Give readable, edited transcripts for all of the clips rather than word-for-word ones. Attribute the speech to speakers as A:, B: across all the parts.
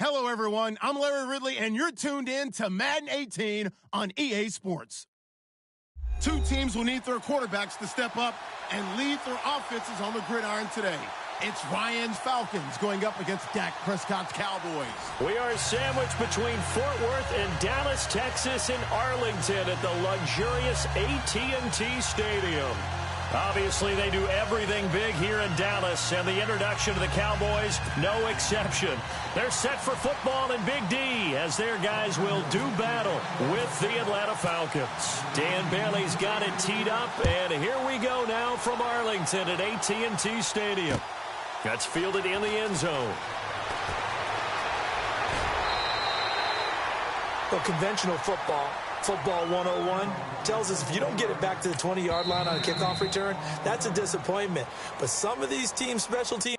A: Hello, everyone. I'm Larry Ridley, and you're tuned in to Madden 18 on EA Sports. Two teams will need their quarterbacks to step up and lead their offenses on the gridiron today. It's Ryan's Falcons going up against Dak Prescott's Cowboys.
B: We are sandwiched between Fort Worth and Dallas, Texas, and Arlington at the luxurious AT&T Stadium. Obviously, they do everything big here in Dallas, and the introduction to the Cowboys, no exception. They're set for football in Big D, as their guys will do battle with the Atlanta Falcons. Dan Bailey's got it teed up, and here we go now from Arlington at AT&T Stadium. That's fielded in the end zone.
C: Well, conventional football 101, tells us if you don't get it back to the 20-yard line on a kickoff return, that's a disappointment. But some of these teams' special teams,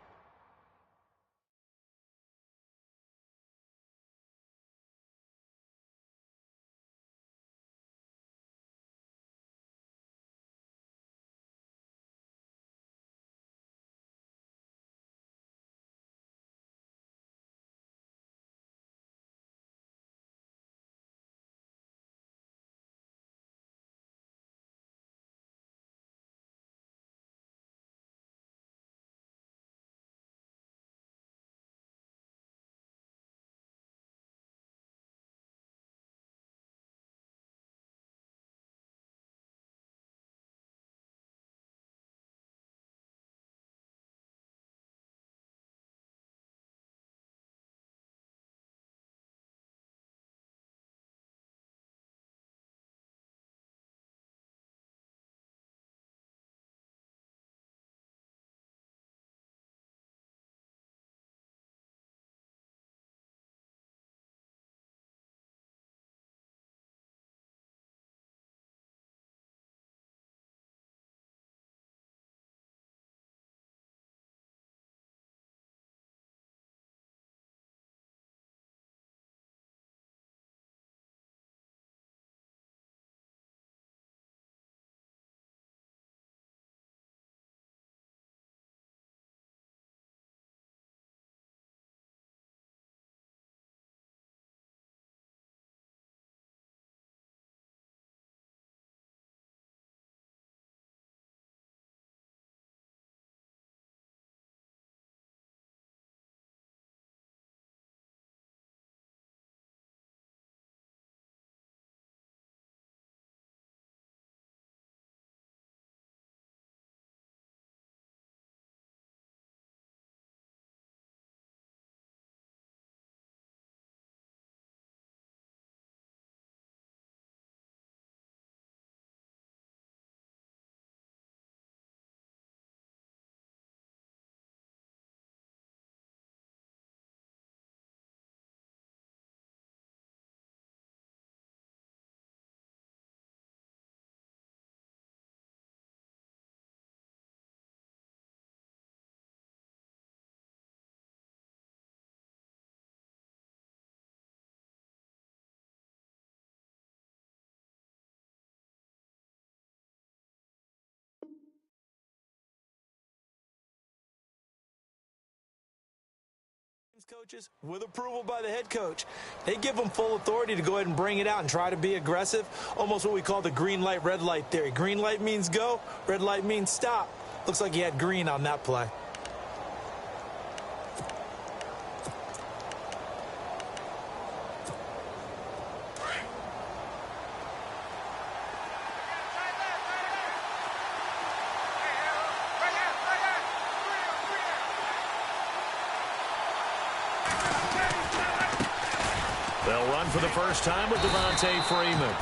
C: coaches, with approval by the head coach, they give them full authority to go ahead and bring it out and try to be aggressive, almost what we call the green light, red light theory. Green light means go, red light means stop. Looks like he had green on that play.
B: They'll run for the first time with Devontae Freeman.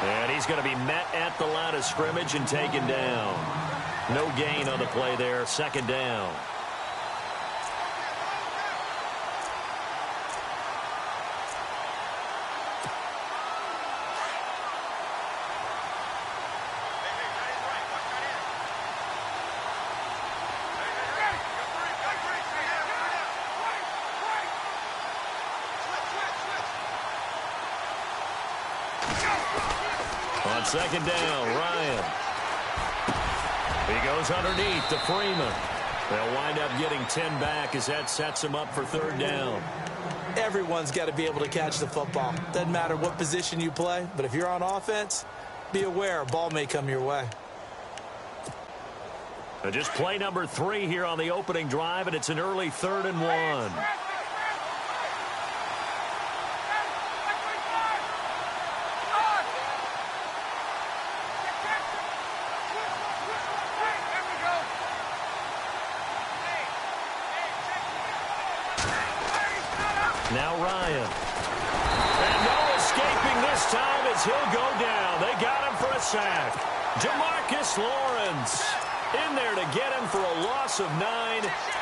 B: And he's going to be met at the line of scrimmage and taken down. No gain on the play there, second down. On second down, Ryan. He goes underneath to Freeman. They'll wind up getting 10 back as that sets them up for third down.
C: Everyone's got to be able to catch the football. Doesn't matter what position you play, but if you're on offense, be aware a ball may come your way.
B: Just play number 3 here on the opening drive, and it's an early 3rd and 1. Now Ryan. And no escaping this time as he'll go down. They got him for a sack. Demarcus Lawrence in there to get him for a loss of 9,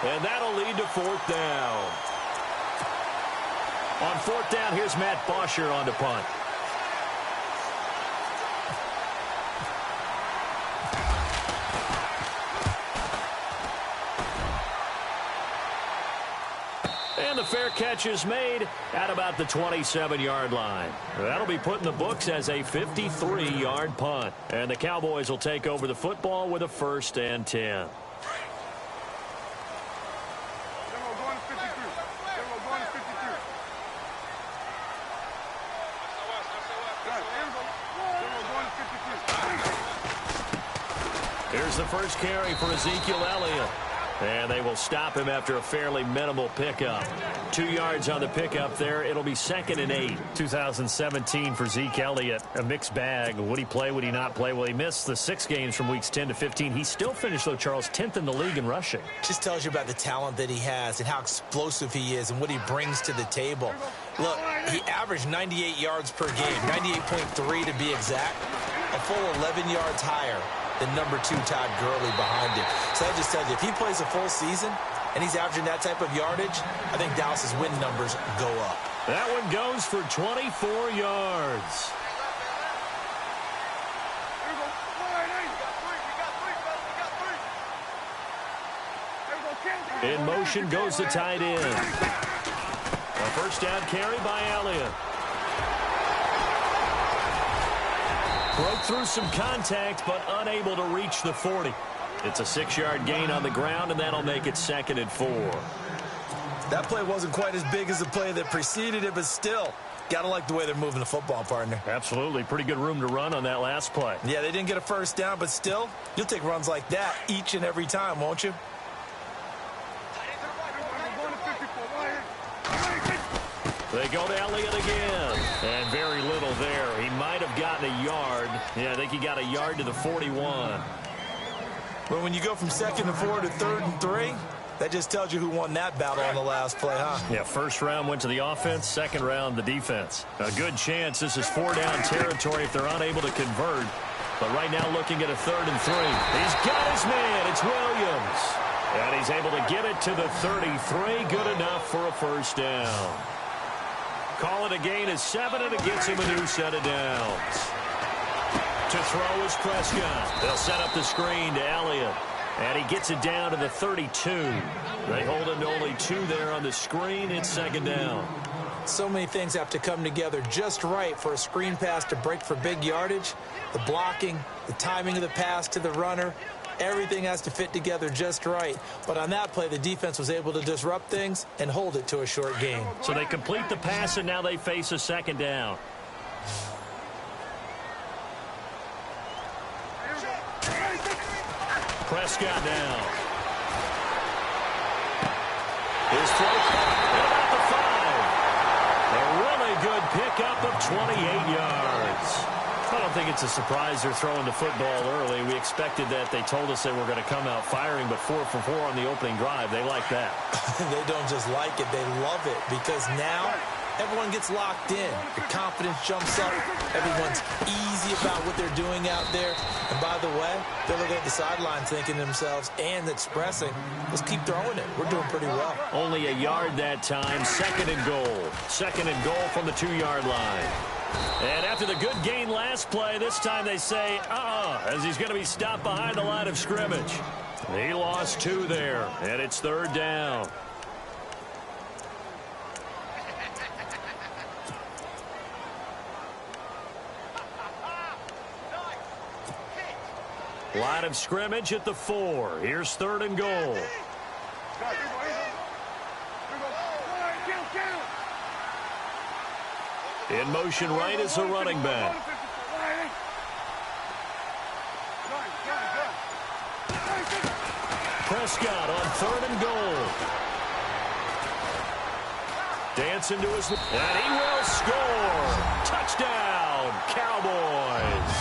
B: and that'll lead to 4th down. On 4th down, here's Matt Bosher on to punt. And the fair catch is made at about the 27-yard line. That'll be put in the books as a 53-yard punt. And the Cowboys will take over the football with a 1st and 10. Here's the first carry for Ezekiel Elliott. And they will stop him after a fairly minimal pickup. 2 yards on the pickup there. It'll be 2nd and 8. 2017 for Zeke Elliott. A mixed bag. Would he play? Would he not play? Well, he missed the 6 games from weeks 10 to 15. He still finished, though, Charles, 10th in the league in rushing.
C: Just tells you about the talent that he has and how explosive he is and what he brings to the table. Look, he averaged 98 yards per game, 98.3 to be exact, a full 11 yards higher than number 2 Todd Gurley behind him. So that just tells you, if he plays a full season and he's averaging that type of yardage, I think Dallas's win numbers go up.
B: That one goes for 24 yards. In motion goes the tight end. A 1st down carry by Elliott. Broke through some contact, but unable to reach the 40. It's a 6-yard gain on the ground, and that'll make it 2nd and 4.
C: That play wasn't quite as big as the play that preceded it, but still, got to like the way they're moving the football, partner.
B: Absolutely. Pretty good room to run on that last play.
C: Yeah, they didn't get a 1st down, but still, you'll take runs like that each and every time, won't you?
B: They go to Elliott again. And very little there. He might have gotten a yard. Yeah, I think he got a yard to the 41.
C: Well, when you go from 2nd and 4 to 3rd and 3, that just tells you who won that battle on the last play, huh?
B: Yeah, 1st round went to the offense, 2nd round the defense. A good chance this is 4-down territory if they're unable to convert. But right now looking at a 3rd and 3. He's got his man. It's Williams. And he's able to get it to the 33. Good enough for a 1st down. Call it a gain of 7, and it gets him a new set of downs. To throw is Prescott. They'll set up the screen to Elliott. And he gets it down to the 32. They hold him to only 2 there on the screen. It's 2nd down.
C: So many things have to come together just right for a screen pass to break for big yardage. The blocking, the timing of the pass to the runner, everything has to fit together just right. But on that play, the defense was able to disrupt things and hold it to a short gain.
B: So they complete the pass, and now they face a 2nd down. Prescott now. His throw about the 5. A really good pickup of 28 yards. I don't think it's a surprise they're throwing the football early. We expected that. They told us they were going to come out firing, but 4 for 4 on the opening drive. They like that.
C: They don't just like it. They love it because now everyone gets locked in. Your confidence jumps up. Everyone's easy about what they're doing out there. And by the way, they're looking at the sidelines thinking to themselves and expressing, let's keep throwing it. We're doing pretty well.
B: Only a yard that time. 2nd and goal. 2nd and goal from the 2-yard line. And after the good gain last play, this time they say, as he's going to be stopped behind the line of scrimmage. He lost 2 there, and it's 3rd down. Line of scrimmage at the 4. Here's 3rd and goal. In motion right is the running back. Prescott on 3rd and goal. Dancing to his... And he will score. Touchdown, Cowboys.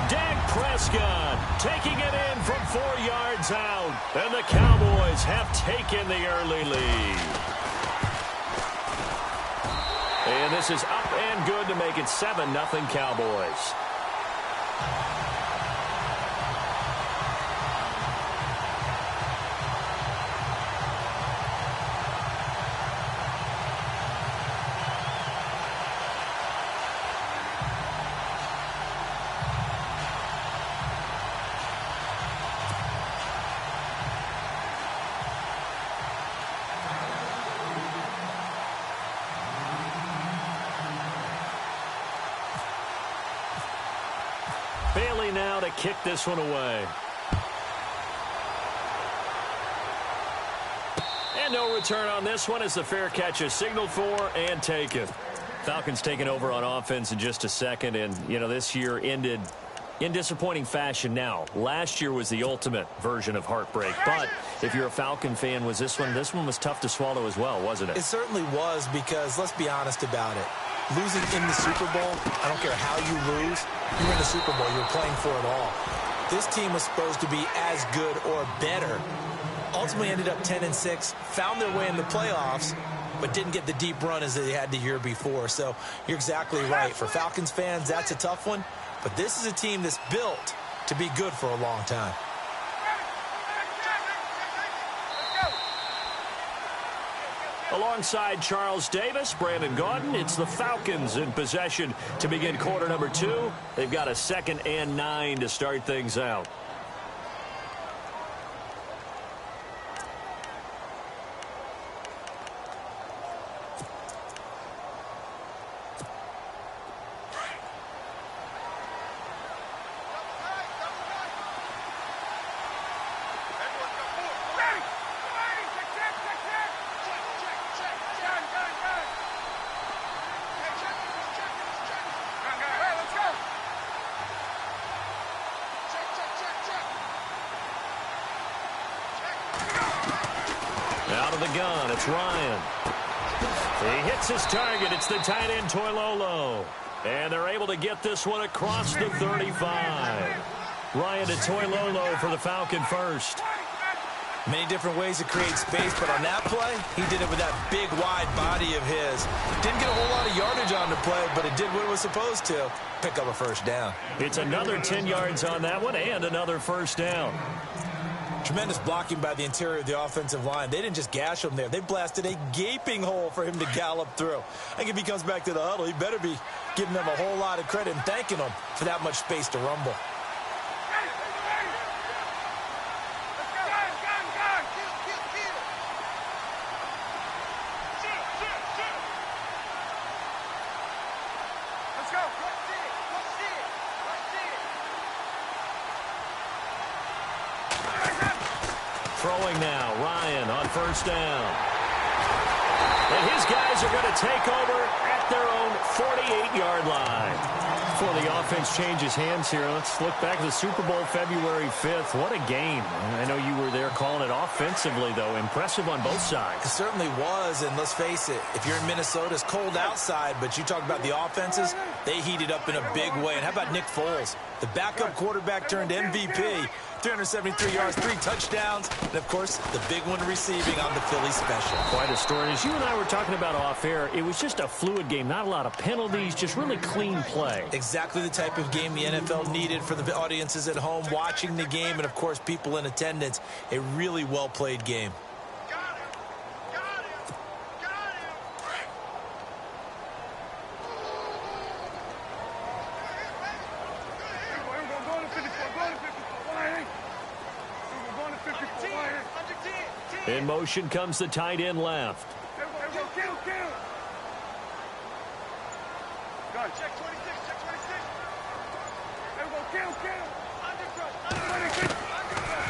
B: Dak Prescott taking it in from 4 yards out. And the Cowboys have taken the early lead. And this is up and good to make it 7-0 Cowboys. Bailey now to kick this one away. And no return on this one as the fair catch is signaled for and taken. Falcons taking over on offense in just a second. And, you know, this year ended in disappointing fashion now. Last year was the ultimate version of heartbreak. But if you're a Falcon fan, was this one was tough to swallow as well, wasn't it?
C: It certainly was, because let's be honest about it. Losing in the Super Bowl, I don't care how you lose, you're in the Super Bowl, you're playing for it all. This team was supposed to be as good or better. Ultimately ended up 10-6, found their way in the playoffs, but didn't get the deep run as they had the year before. So you're exactly right. For Falcons fans, that's a tough one. But this is a team that's built to be good for a long time.
B: Alongside Charles Davis, Brandon Gaudin, it's the Falcons in possession to begin quarter number 2. They've got a 2nd and 9 to start things out. Out of the gun, it's Ryan. He hits his target. It's the tight end, Toilolo. And they're able to get this one across the 35. Ryan to Toilolo for the Falcon first.
C: Many different ways to create space, but on that play, he did it with that big, wide body of his. Didn't get a whole lot of yardage on the play, but it did what it was supposed to. Pick up a first down.
B: It's another 10 yards on that one and another first down.
C: Tremendous blocking by the interior of the offensive line. They didn't just gash him there. They blasted a gaping hole for him to gallop through. I think if he comes back to the huddle, he better be giving them a whole lot of credit and thanking them for that much space to rumble.
B: Throwing now, Ryan on first down. And his guys are going to take over at their own 48-yard line. Before the offense changes hands here, let's look back at the Super Bowl February 5th. What a game. I know you were there calling it offensively, though. Impressive on both sides.
C: It certainly was, and let's face it, if you're in Minnesota, it's cold outside, but you talk about the offenses, they heated up in a big way. And how about Nick Foles? The backup quarterback turned MVP. 373 yards, 3 touchdowns, and, of course, the big one receiving on the Philly special.
B: Quite a story. As you and I were talking about off air, it was just a fluid game. Not a lot of penalties, just really clean play.
C: Exactly the type of game the NFL needed for the audiences at home watching the game and, of course, people in attendance. A really well-played game.
B: In motion comes the tight end left.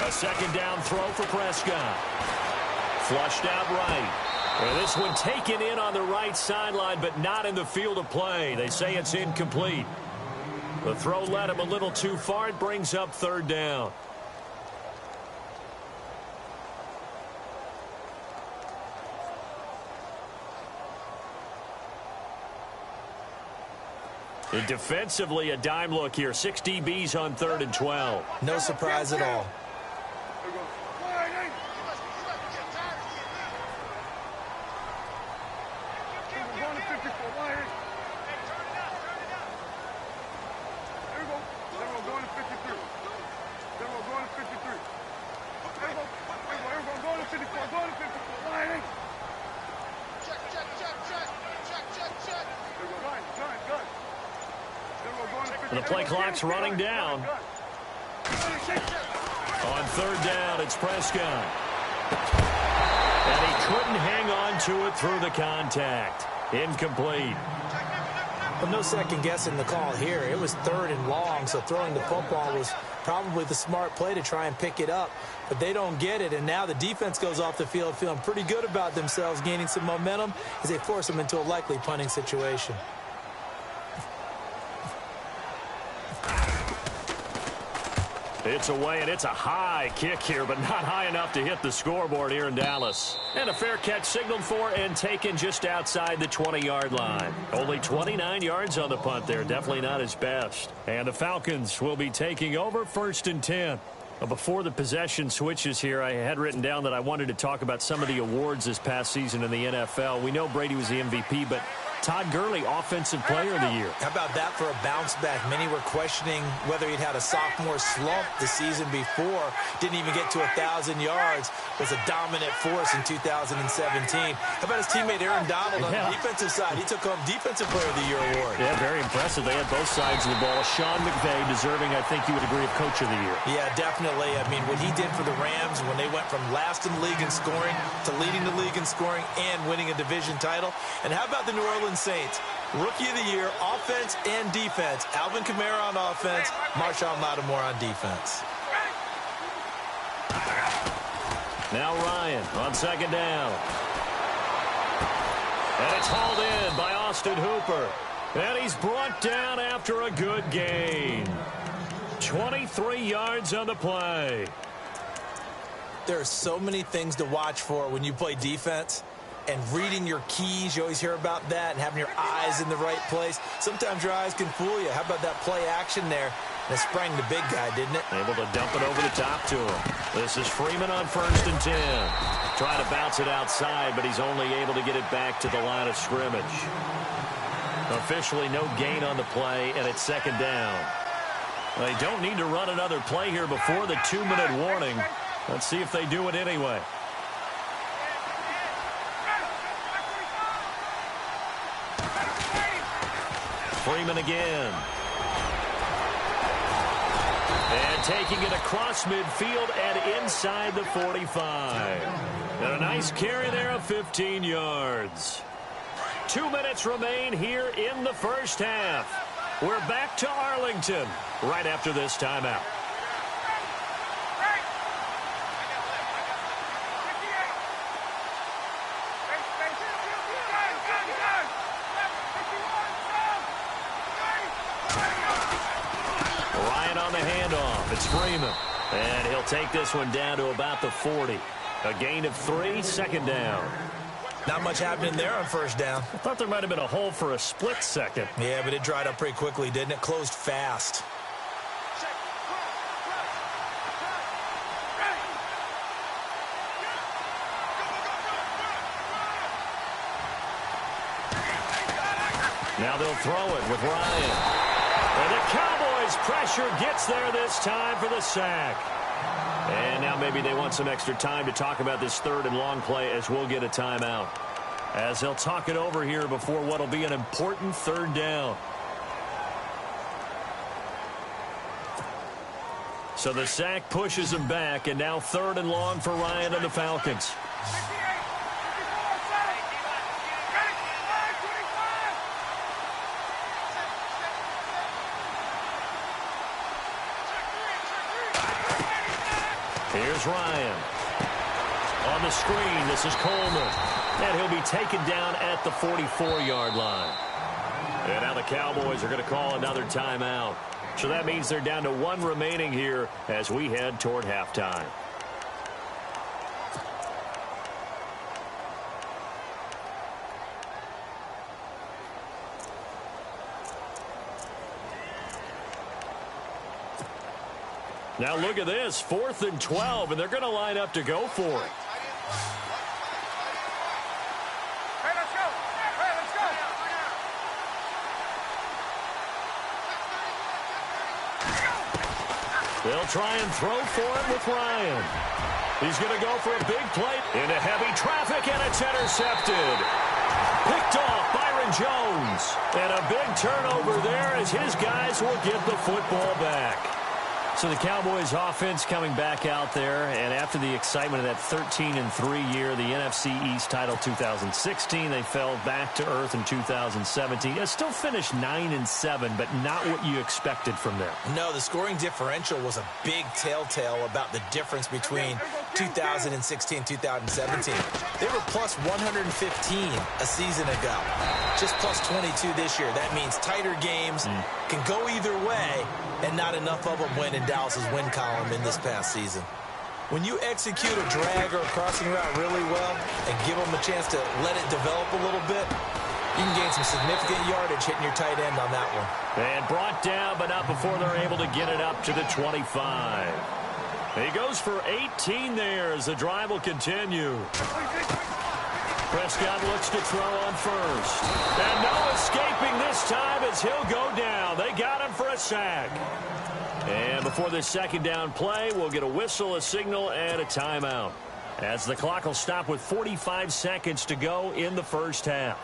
B: A second down throw for Prescott. Flushed out right. Well, this one taken in on the right sideline, but not in the field of play. They say it's incomplete. The throw led him a little too far. It brings up third down. And defensively, a dime look here. 6 DBs on 3rd and 12.
C: No surprise at all.
B: The play clock's running down. On 3rd down, it's Prescott. And he couldn't hang on to it through the contact. Incomplete.
C: Well, no second guessing the call here. It was 3rd and long, so throwing the football was probably the smart play to try and pick it up. But they don't get it, and now the defense goes off the field feeling pretty good about themselves, gaining some momentum as they force them into a likely punting situation.
B: It's away, and it's a high kick here, but not high enough to hit the scoreboard here in Dallas. And a fair catch signaled for and taken just outside the 20-yard line. Only 29 yards on the punt there. Definitely not his best. And the Falcons will be taking over 1st and 10. Before the possession switches here, I had written down that I wanted to talk about some of the awards this past season in the NFL. We know Brady was the MVP, but Todd Gurley, Offensive Player of the Year.
C: How about that for a bounce back? Many were questioning whether he'd had a sophomore slump the season before. Didn't even get to 1,000 yards. Was a dominant force in 2017. How about his teammate Aaron Donald on the defensive side? He took home Defensive Player of the Year award.
B: Yeah, very impressive. They had both sides of the ball. Sean McVay deserving, I think you would agree, of Coach of the Year.
C: Yeah, definitely. I mean, what he did for the Rams when they went from last in the league in scoring to leading the league in scoring and winning a division title. And how about the New Orleans Saints? Rookie of the Year, offense and defense. Alvin Kamara on offense, Marshawn Lattimore on defense.
B: Now Ryan on 2nd down. And it's hauled in by Austin Hooper. And he's brought down after a good gain. 23 yards on the play.
C: There are so many things to watch for when you play defense. And reading your keys, you always hear about that, and having your eyes in the right place. Sometimes your eyes can fool you. How about that play action there? That sprang the big guy, didn't it?
B: Able to dump it over the top to him. This is Freeman on 1st and 10. Trying to bounce it outside, but he's only able to get it back to the line of scrimmage. Officially no gain on the play, and it's 2nd down. They don't need to run another play here before the 2-minute warning. Let's see if they do it anyway. Freeman again. And taking it across midfield and inside the 45. And a nice carry there of 15 yards. 2 minutes remain here in the first half. We're back to Arlington right after this timeout. On the handoff, it's Freeman. And he'll take this one down to about the 40. A gain of 3, 2nd down.
C: Not much happening there on 1st down.
B: I thought there might have been a hole for a split second.
C: Yeah, but it dried up pretty quickly, didn't it? Closed fast.
B: Now they'll throw it with Ryan. And the Cowboys pressure gets there this time for the sack. And now maybe they want some extra time to talk about this 3rd and long play as we'll get a timeout. As they'll talk it over here before what will be an important 3rd down. So the sack pushes him back, and now 3rd and long for Ryan and the Falcons. Here's Ryan. On the screen, this is Coleman. And he'll be taken down at the 44-yard line. And now the Cowboys are going to call another timeout. So that means they're down to one remaining here as we head toward halftime. Now look at this, 4th and 12, and they're going to line up to go for it.
D: Hey, let's go. Hey, let's go.
B: They'll try and throw for it with Ryan. He's going to go for a big play into heavy traffic, and it's intercepted. Picked off Byron Jones. And a big turnover there as his guys will get the football back. So the Cowboys offense coming back out there, and after the excitement of that 13-3 year, the NFC East title 2016, they fell back to earth in 2017. It still finished 9-7, but not what you expected from them.
C: No, the scoring differential was a big telltale about the difference between 2016 2017. They were plus 115 a season ago, just plus 22 this year. That means tighter games can go either way, and not enough of them win in Dallas's win column in this past season. When you execute a drag or a crossing route really well and give them a chance to let it develop a little bit, you can gain some significant yardage hitting your tight end on that one.
B: And brought down, but not before they're able to get it up to the 25. He goes for 18 there as the drive will continue. Prescott looks to throw on first. And no escaping this time as he'll go down. They got him for a sack. And before this second down play, we'll get a whistle, a signal, and a timeout, as the clock will stop with 45 seconds to go in the first half.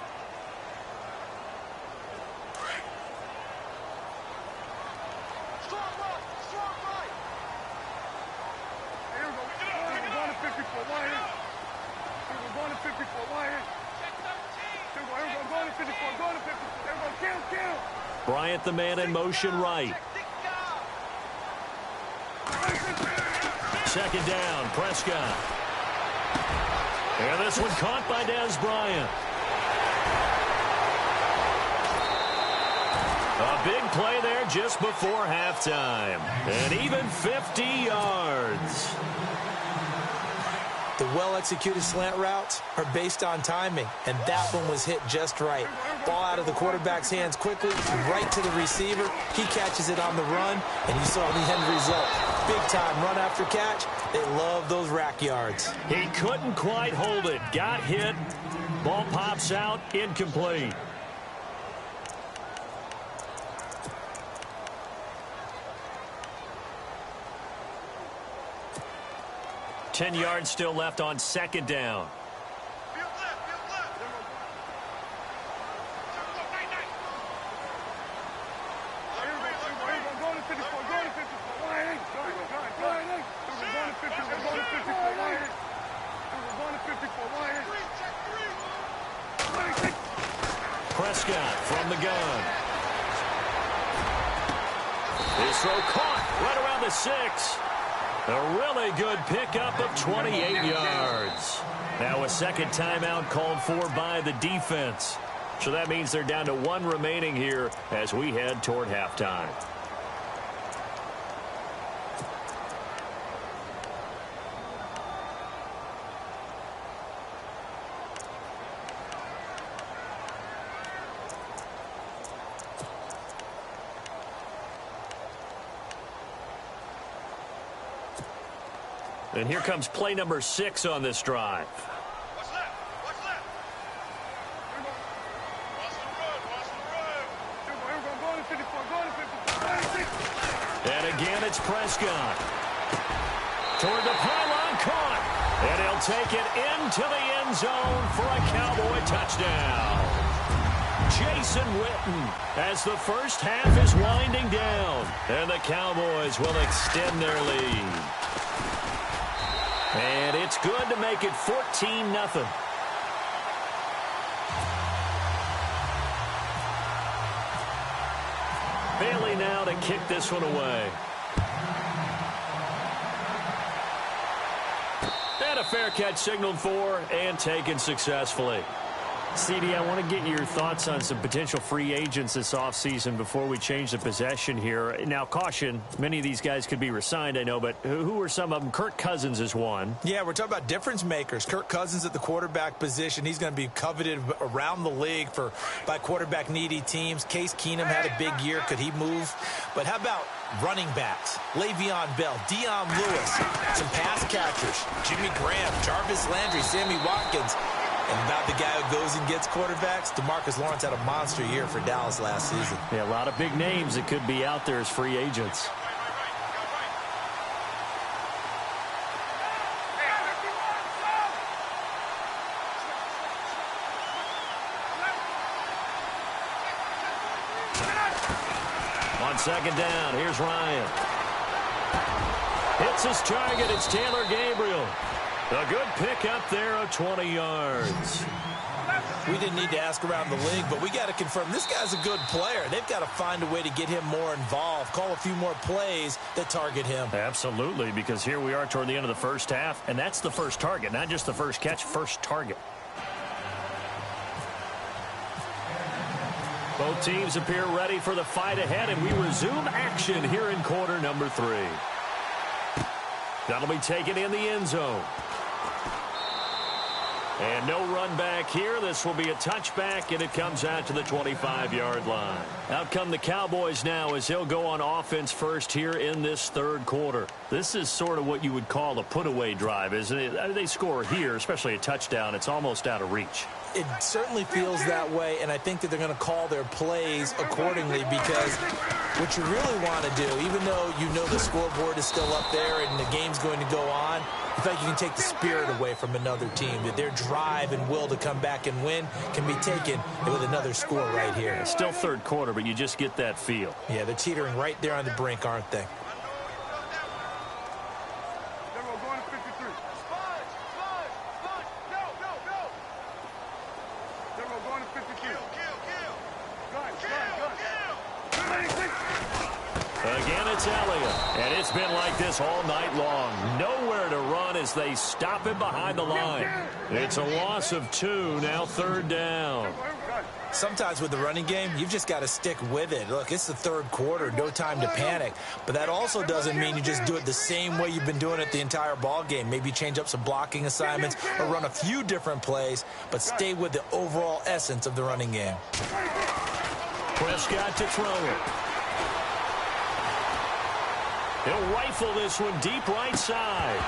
B: Bryant, the man in motion right. Second down, Prescott. And this one caught by Dez Bryant. A big play there just before halftime. And even 50 yards.
C: The well-executed slant routes are based on timing, and that one was hit just right. Ball out of the quarterback's hands quickly, right to the receiver. He catches it on the run, and you saw the end result. Big-time run after catch. They love those rack yards.
B: He couldn't quite hold it. Got hit. Ball pops out, incomplete. Ten yards still left on second down. Prescott from the gun. His throw caught right around the 6. A really good pickup of 28 yards. Now a second timeout called for by the defense. So that means they're down to one remaining here as we head toward halftime. And here comes play number 6 on this drive.
D: What's left? What's left?
B: And again, it's Prescott. Toward the pylon, caught. And he'll take it into the end zone for a Cowboy touchdown. Jason Witten as the first half is winding down. And the Cowboys will extend their lead. And it's good to make it 14-0. Bailey now to kick this one away. And a fair catch signaled for and taken successfully.
E: CD, I want to get your thoughts on some potential free agents this offseason before we change the possession here. Now, caution, many of these guys could be re-signed, I know, but who are some of them? Kirk Cousins is one.
C: Yeah, we're talking about difference makers. Kirk Cousins at the quarterback position. He's going to be coveted around the league by quarterback-needy teams. Case Keenum had a big year. Could he move? But how about running backs? Le'Veon Bell, Dion Lewis, some pass catchers. Jimmy Graham, Jarvis Landry, Sammy Watkins. And about the guy who goes and gets quarterbacks, DeMarcus Lawrence had a monster year for Dallas last season.
E: Yeah, a lot of big names that could be out there as free agents. On second down, here's Ryan. Hits his target. It's Taylor Gabriel. A good pick up there of 20 yards.
C: We didn't need to ask around the league, but we got to confirm this guy's a good player. They've got to find a way to get him more involved, call a few more plays that target him.
E: Absolutely, because here we are toward the end of the first half, and that's the first target, not just the first catch, first target. Both teams appear ready for the fight ahead, and we resume action here in quarter number 3. That'll be taken in the end zone. And no run back here. This will be a touchback, and it comes out to the 25-yard line. Out come the Cowboys now as they'll go on offense first here in this third quarter. This is sort of what you would call a put-away drive, isn't it? They score here, especially a touchdown. It's almost out of reach.
C: It certainly feels that way, and I think that they're going to call their plays accordingly because what you really want to do, even though you know the scoreboard is still up there and the game's going to go on, in fact, you can take the spirit away from another team, that their drive and will to come back and win can be taken with another score right here.
E: It's still third quarter, but you just get that feel.
C: Yeah, they're teetering right there on the brink, aren't they?
E: Again, it's Elliott. And it's been like this all night long. Nowhere to run as they stop him behind the line. It's a loss of 2, now third down.
C: Sometimes with the running game, you've just got to stick with it. Look, it's the third quarter, no time to panic. But that also doesn't mean you just do it the same way you've been doing it the entire ball game. Maybe change up some blocking assignments or run a few different plays, but stay with the overall essence of the running game.
E: Prescott to throw it. He'll rifle this one deep right side.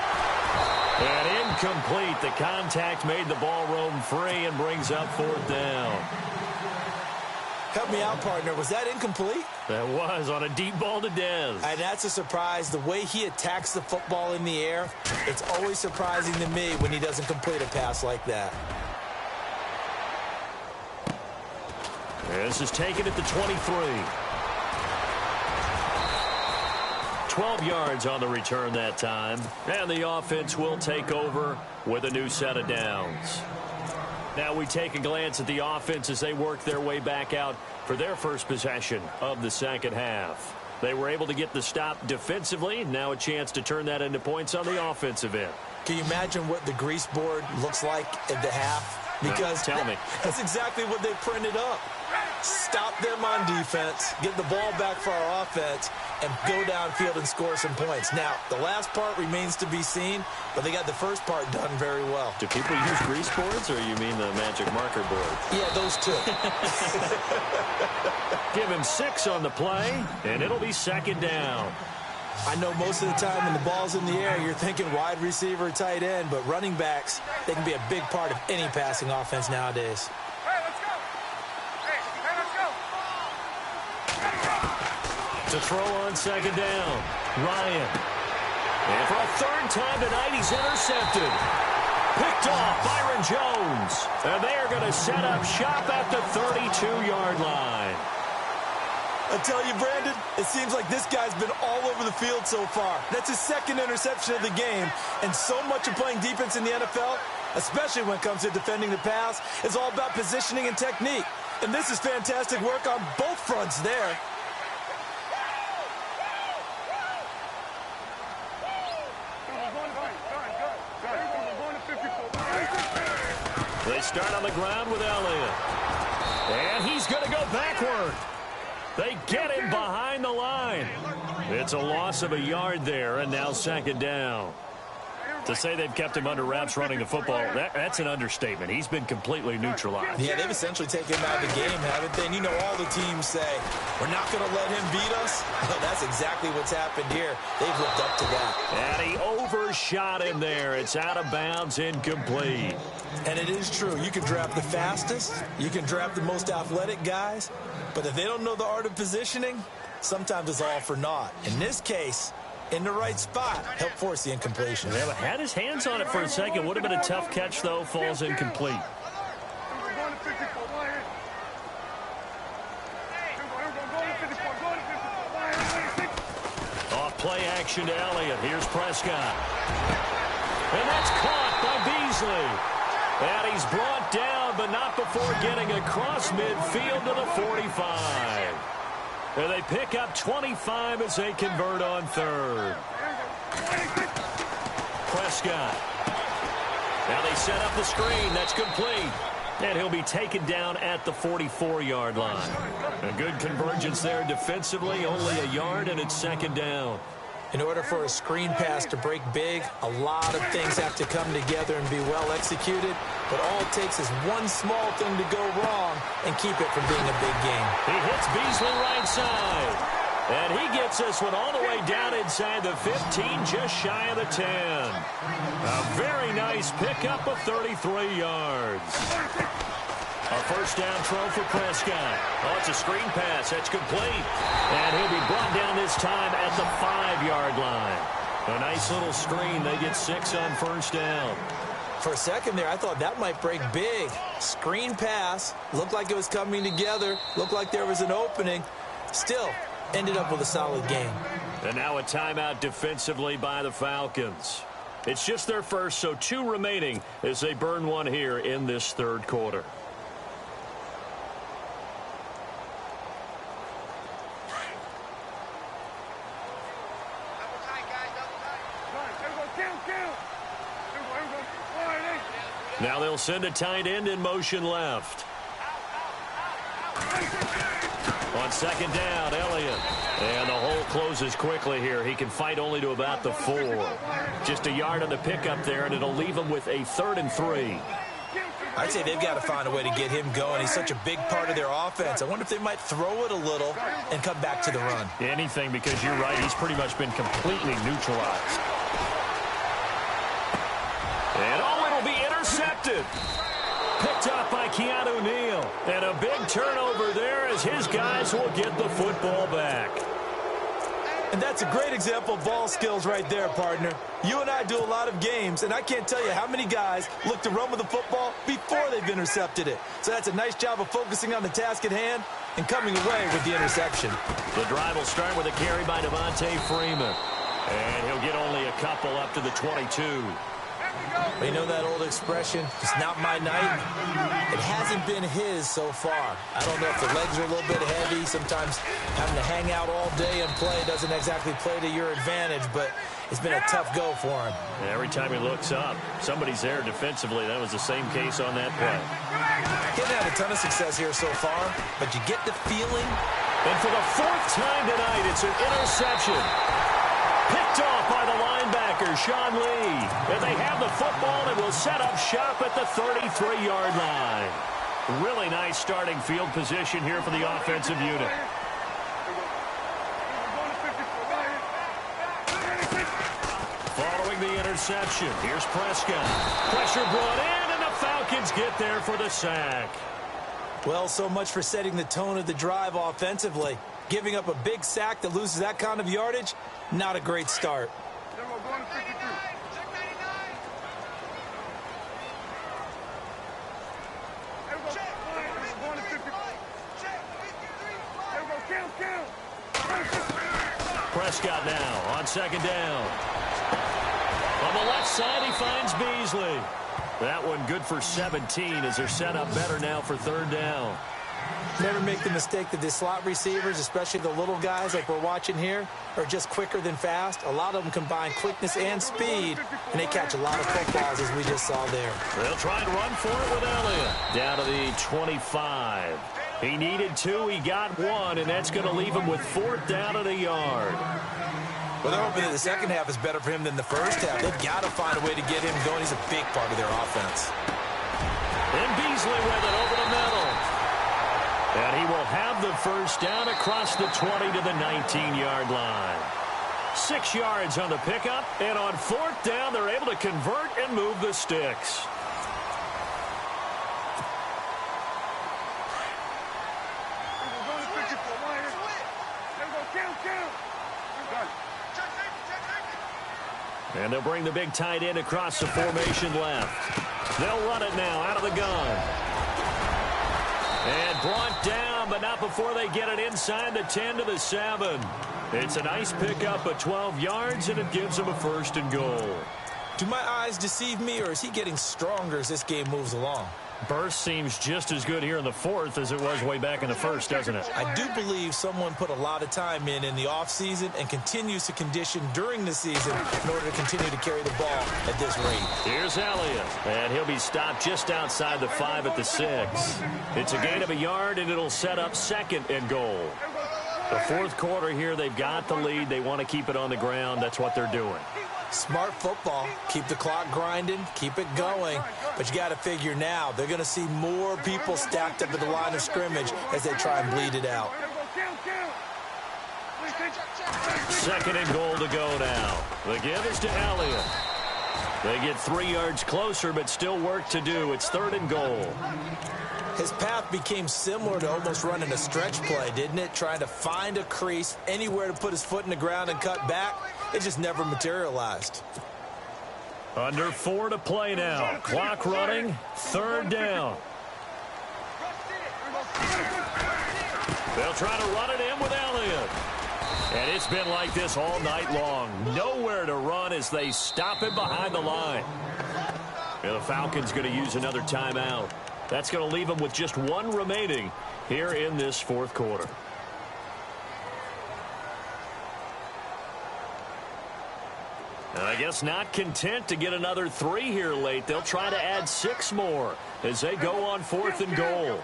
E: And incomplete. The contact made the ball roam free and brings up fourth down.
C: Help me out, partner. Was that incomplete?
E: That was on a deep ball to Dez.
C: And that's a surprise. The way he attacks the football in the air, it's always surprising to me when he doesn't complete a pass like that.
E: This is taken at the 23. 12 yards on the return that time. And the offense will take over with a new set of downs. Now we take a glance at the offense as they work their way back out for their first possession of the second half. They were able to get the stop defensively. Now a chance to turn that into points on the offensive end.
C: Can you imagine what the grease board looks like at the half? Because
E: tell me.
C: That's exactly what they printed up. Stop them on defense, get the ball back for our offense, and go downfield and score some points. Now, the last part remains to be seen, but they got the first part done very well.
E: Do people use grease boards, or you mean the magic marker board?
C: Yeah, those two.
E: Give him 6 on the play, and it'll be second down.
C: I know most of the time when the ball's in the air, you're thinking wide receiver, tight end, but running backs, they can be a big part of any passing offense nowadays.
D: Hey, let's go. Hey, let's go.
E: To throw on second down, Ryan. And for a third time tonight, he's intercepted. Picked off Byron Jones. And they are going to set up shop at the 32-yard line.
C: I tell you, Brandon, it seems like this guy's been all over the field so far. That's his second interception of the game. And so much of playing defense in the NFL, especially when it comes to defending the pass, is all about positioning and technique. And this is fantastic work on both fronts there.
E: They start on the ground with Elliott. And he's going to go backward. They get him behind the line. It's a loss of a yard there, and now second down. To say they've kept him under wraps running the football, that's an understatement. He's been completely neutralized.
C: Yeah, they've essentially taken him out of the game, haven't they? And you know all the teams say, we're not going to let him beat us. Well, that's exactly what's happened here. They've lived up to that.
E: And he overshot him there. It's out of bounds, incomplete.
C: And it is true. You can draft the fastest. You can draft the most athletic guys. But if they don't know the art of positioning, sometimes it's all for naught. In this case, in the right spot, help force the incompletion.
E: Yeah, had his hands on it for a second. Would have been a tough catch, though. Falls incomplete. Off play action to Elliott. Here's Prescott. And that's caught by Beasley. And he's brought down, but not before getting across midfield to the 45. And they pick up 25 as they convert on third. Prescott. Now they set up the screen. That's complete. And he'll be taken down at the 44-yard line. A good convergence there defensively. Only a yard, and it's second down.
C: In order for a screen pass to break big, a lot of things have to come together and be well executed. But all it takes is one small thing to go wrong and keep it from being a big game.
E: He hits Beasley right side. And he gets this one all the way down inside the 15, just shy of the 10. A very nice pickup of 33 yards. A first down throw for Prescott. Oh, it's a screen pass. That's complete. And he'll be brought down this time at the 5-yard line. A nice little screen. They get 6 on first down.
C: For a second there, I thought that might break big. Screen pass. Looked like it was coming together. Looked like there was an opening. Still, ended up with a solid game.
E: And now a timeout defensively by the Falcons. It's just their first, so 2 remaining as they burn one here in this third quarter. Now they'll send a tight end in motion left. On second down, Elliott. And the hole closes quickly here. He can fight only to about the 4. Just a yard on the pickup there, and it'll leave him with a 3rd and 3.
C: I'd say they've got to find a way to get him going. He's such a big part of their offense. I wonder if they might throw it a little and come back to the run.
E: Anything, because you're right. He's pretty much been completely neutralized. And it'll be intercepted. Picked up by Keanu Neal. And a big turnover there as his guys will get the football back.
C: And that's a great example of ball skills right there, partner. You and I do a lot of games, and I can't tell you how many guys look to run with the football before they've intercepted it. So that's a nice job of focusing on the task at hand and coming away with the interception.
E: The drive will start with a carry by Devontae Freeman. And he'll get only a couple up to the 22.
C: You know that old expression, it's not my night? It hasn't been his so far. I don't know if the legs are a little bit heavy. Sometimes having to hang out all day and play doesn't exactly play to your advantage, but it's been a tough go for him.
E: And every time he looks up, somebody's there defensively. That was the same case on that play.
C: He hasn't had a ton of success here so far, but you get the feeling.
E: And for the 4th time tonight, it's an interception. Picked off by the linebacker, Sean Lee. And they have the football and will set up shop at the 33-yard line. Really nice starting field position here for the offensive unit. Following the interception, here's Prescott. Pressure brought in, and the Falcons get there for the sack.
C: Well, so much for setting the tone of the drive offensively. Giving up a big sack that loses that kind of yardage, not a great start.
E: Prescott now on second down. On the left side, he finds Beasley. That one good for 17 as they're set up better now for third down.
C: Never make the mistake that the slot receivers, especially the little guys like we're watching here, are just quicker than fast. A lot of them combine quickness and speed, and they catch a lot of footballs, as we just saw there.
E: They'll try and run for it with Elliott. Down to the 25. He needed 2, he got 1, and that's going to leave him with 4th down at a yard.
C: Well, they're hoping that the second half is better for him than the first half. They've got to find a way to get him going. He's a big part of their offense.
E: And Beasley with it over the middle. And he will have the first down across the 20 to the 19-yard line. 6 yards on the pickup, and on 4th down, they're able to convert and move the sticks. And they'll bring the big tight end across the formation left. They'll run it now out of the gun. And brought down, but not before they get it inside the 10 to the 7. It's a nice pickup of 12 yards, and it gives them a 1st and goal.
C: Do my eyes deceive me, or is he getting stronger as this game moves along?
E: Burst seems just as good here in the 4th as it was way back in the 1st, doesn't it?
C: I do believe someone put a lot of time in the offseason and continues to condition during the season in order to continue to carry the ball at this rate.
E: Here's Elliott, and he'll be stopped just outside the 5 at the 6. It's a gain of a yard, and it'll set up 2nd and goal. The 4th quarter here, they've got the lead. They want to keep it on the ground. That's what they're doing.
C: Smart football. Keep the clock grinding. Keep it going. But you got to figure now, they're going to see more people stacked up at the line of scrimmage as they try and bleed it out.
E: 2nd and goal to go now. The give is to Elliott. They get 3 yards closer, but still work to do. It's 3rd and goal.
C: His path became similar to almost running a stretch play, didn't it? Trying to find a crease, anywhere to put his foot in the ground and cut back. It just never materialized.
E: Under 4 to play now. Clock running. 3rd down. They'll try to run it in with Elliott. And it's been like this all night long. Nowhere to run as they stop him behind the line. And the Falcons going to use another timeout. That's going to leave them with just 1 remaining here in this 4th quarter. And I guess not content to get another 3 here late. They'll try to add 6 more as they go on 4th and goal.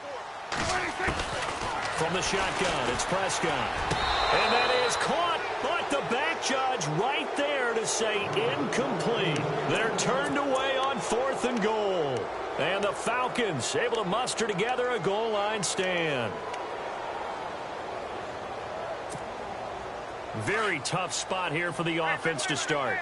E: From the shotgun, it's Prescott. And that is caught, but the back judge right there to say incomplete. They're turned away on 4th and goal. And the Falcons able to muster together a goal line stand. Very tough spot here for the offense to start.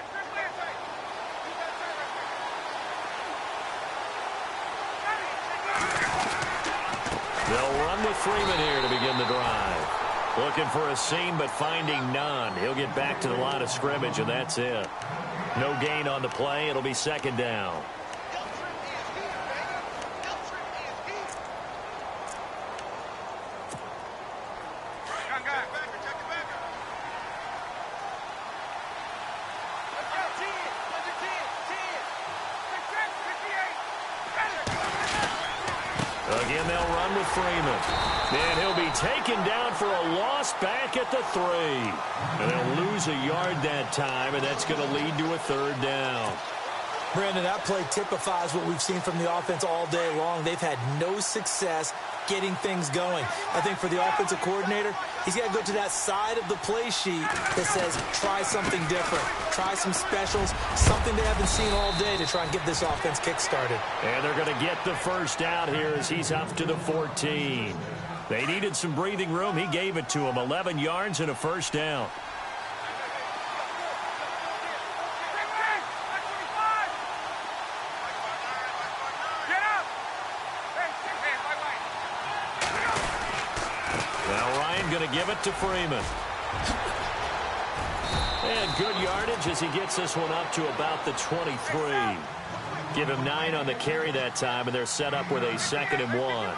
E: They'll run with Freeman here to begin the drive. Looking for a seam, but finding none. He'll get back to the line of scrimmage, and that's it. No gain on the play. It'll be 2nd down. Again, they'll run with Freeman. And he'll be taken down for a loss back at the 3. And they'll lose a yard that time, and that's going to lead to a 3rd down.
C: Brandon, that play typifies what we've seen from the offense all day long. They've had no success getting things going. I think for the offensive coordinator, he's got to go to that side of the play sheet that says try something different. Try some specials, something they haven't seen all day to try and get this offense kick-started.
E: And they're going to get the first out here as he's up to the 14. They needed some breathing room. He gave it to them. 11 yards and a 1st down. Going to give it to Freeman. And good yardage as he gets this one up to about the 23. Give him 9 on the carry that time, and they're set up with a 2nd and 1.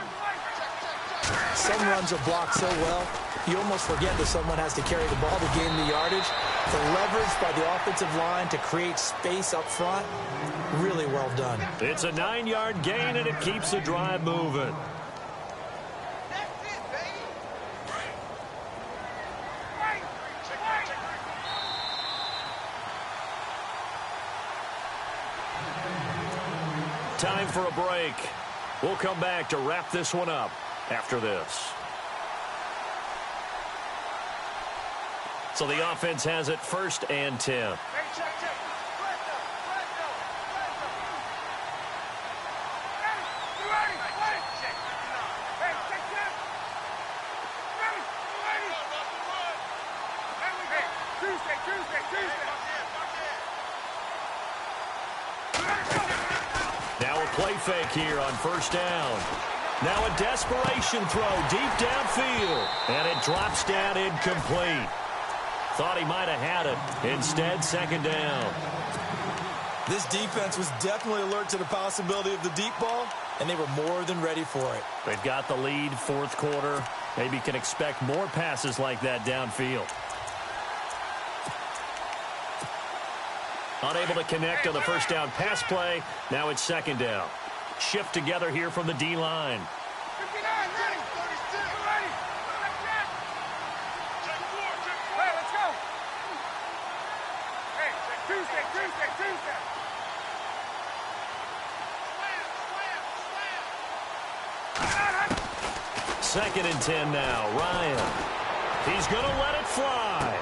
C: Some runs are blocked so well, you almost forget that someone has to carry the ball to gain the yardage. The leverage by the offensive line to create space up front, really well done.
E: It's a 9-yard gain, and it keeps the drive moving. Time for a break. We'll come back to wrap this one up after this. So the offense has it 1st and 10.
D: Hey, check. Right now. You ready? Check. Hey, check. Ready? You ready? Hey, Tuesday.
E: Now a play fake here on 1st down. Now a desperation throw deep downfield. And it drops down incomplete. Thought he might have had it. Instead, 2nd down.
C: This defense was definitely alert to the possibility of the deep ball, and they were more than ready for it.
E: They've got the lead, 4th quarter. Maybe can expect more passes like that downfield. Unable to connect on the 1st down pass play. Now it's 2nd down. Shift together here from the D-line.
D: 59, ready. 36, ready. Hey, let's go. Hey, Tuesday.
E: 2nd and 10 now. Ryan. He's going to let it fly.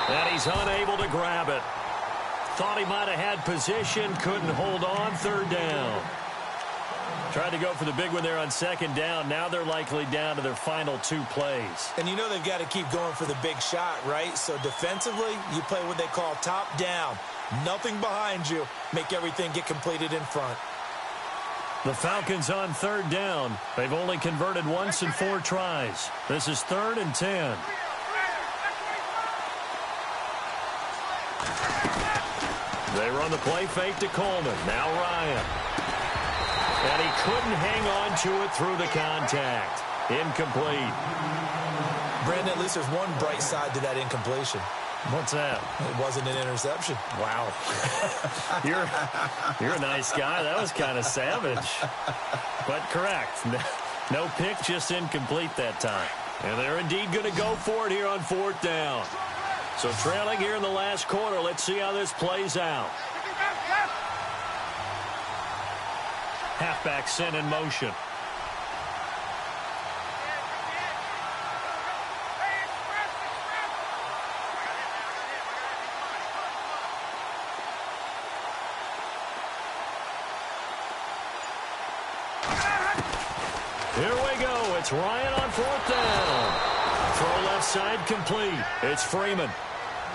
E: And he's unable to grab it. Thought he might have had position, couldn't hold on. 3rd down. Tried to go for the big one there on 2nd down. Now they're likely down to their final 2 plays.
C: And you know they've got to keep going for the big shot, right? So defensively, you play what they call top down. Nothing behind you. Make everything get completed in front.
E: The Falcons on 3rd down. They've only converted once in 4 tries. This is 3rd and 10. They run the play fake to Coleman. Now Ryan. And he couldn't hang on to it through the contact. Incomplete.
C: Brandon, at least there's one bright side to that incompletion.
E: What's that?
C: It wasn't an interception.
E: Wow. You're a nice guy. That was kind of savage. But correct. No pick, just incomplete that time. And they're indeed going to go for it here on 4th down. So trailing here in the last quarter. Let's see how this plays out. Halfback sent in motion. Here we go. It's Ryan on 4th down. Throw left side complete. It's Freeman.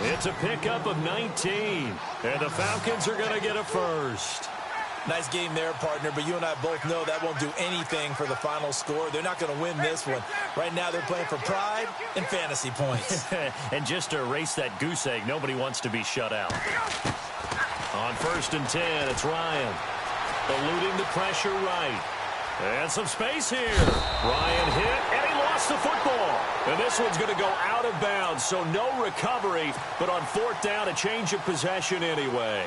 E: It's a pickup of 19. And the Falcons are going to get a first.
C: Nice game there, partner, but you and I both know that won't do anything for the final score. They're not going to win this one. Right now they're playing for pride and fantasy points.
E: And just to erase that goose egg, nobody wants to be shut out. On 1st and 10, it's Ryan. Eluding the pressure right. And some space here. Ryan hit, and he lost the football. And this one's going to go out of bounds, so no recovery. But on 4th down, a change of possession anyway.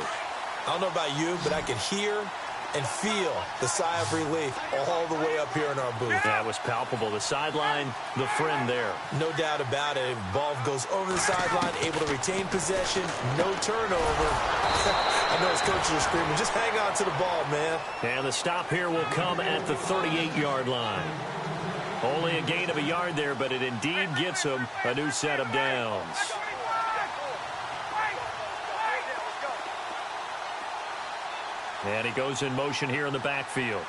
C: I don't know about you, but I could hear and feel the sigh of relief all the way up here in our booth.
E: Yeah, it was palpable. The sideline, the friend there.
C: No doubt about it. Ball goes over the sideline, able to retain possession, no turnover. I know his coaches are screaming, just hang on to the ball, man.
E: And the stop here will come at the 38-yard line. Only a gain of a yard there, but it indeed gets him a new set of downs. And he goes in motion here in the backfield.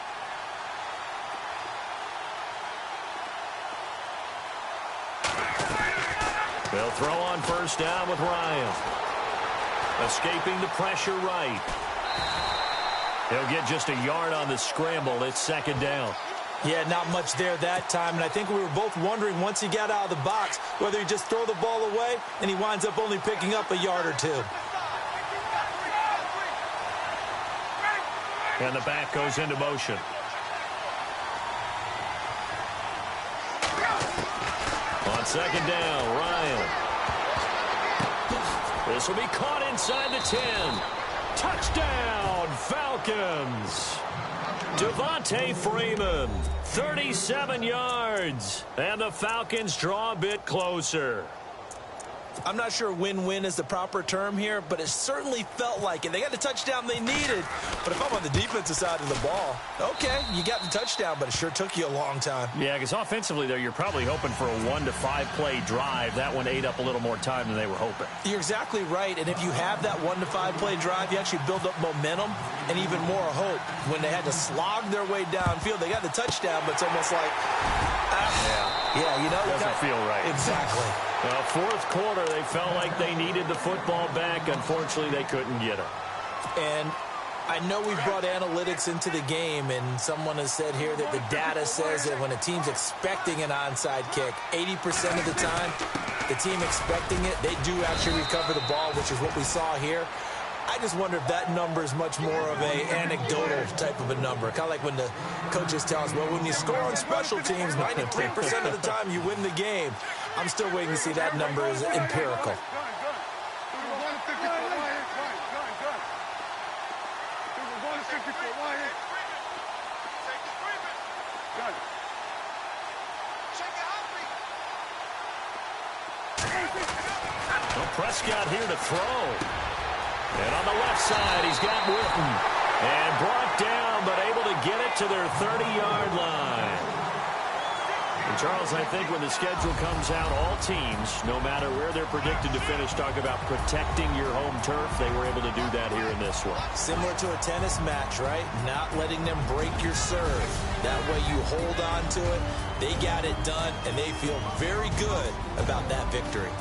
E: They'll throw on 1st down with Ryan. Escaping the pressure right. He'll get just a yard on the scramble. It's 2nd down.
C: Yeah, not much there that time, and I think we were both wondering once he got out of the box whether he'd just throw the ball away, and he winds up only picking up a yard or 2.
E: And the back goes into motion. On 2nd down, Ryan. This will be caught inside the 10. Touchdown, Falcons. Devontae Freeman, 37 yards. And the Falcons draw a bit closer.
C: I'm not sure win-win is the proper term here, but it certainly felt like it. They got the touchdown they needed, but if I'm on the defensive side of the ball, okay, you got the touchdown, but it sure took you a long time.
E: Yeah, because offensively, though, you're probably hoping for a 1 to 5 play drive. That one ate up a little more time than they were hoping.
C: You're exactly right, and if you have that 1 to 5 play drive, you actually build up momentum and even more hope. When they had to slog their way downfield, they got the touchdown, but it's almost like, yeah, you know.
E: Doesn't feel right.
C: Exactly.
E: Well, fourth quarter, they felt like they needed the football back. Unfortunately, they couldn't get it.
C: And I know we've brought analytics into the game, and someone has said here that the data says that when a team's expecting an onside kick, 80% of the time, the team expecting it, they do actually recover the ball, which is what we saw here. I just wonder if that number is much more of a anecdotal type of a number. Kind of like when the coaches tell us, well, when you score on special teams, 93% of the time you win the game. I'm still waiting to see that number is empirical.
E: Well, Prescott here to throw. And on the left side, he's got Witten. And brought down, but able to get it to their 30-yard line. And Charles, I think when the schedule comes out, all teams, no matter where they're predicted to finish, talk about protecting your home turf. They were able to do that here in this one.
C: Similar to a tennis match, right? Not letting them break your serve. That way you hold on to it. They got it done, and they feel very good about that victory.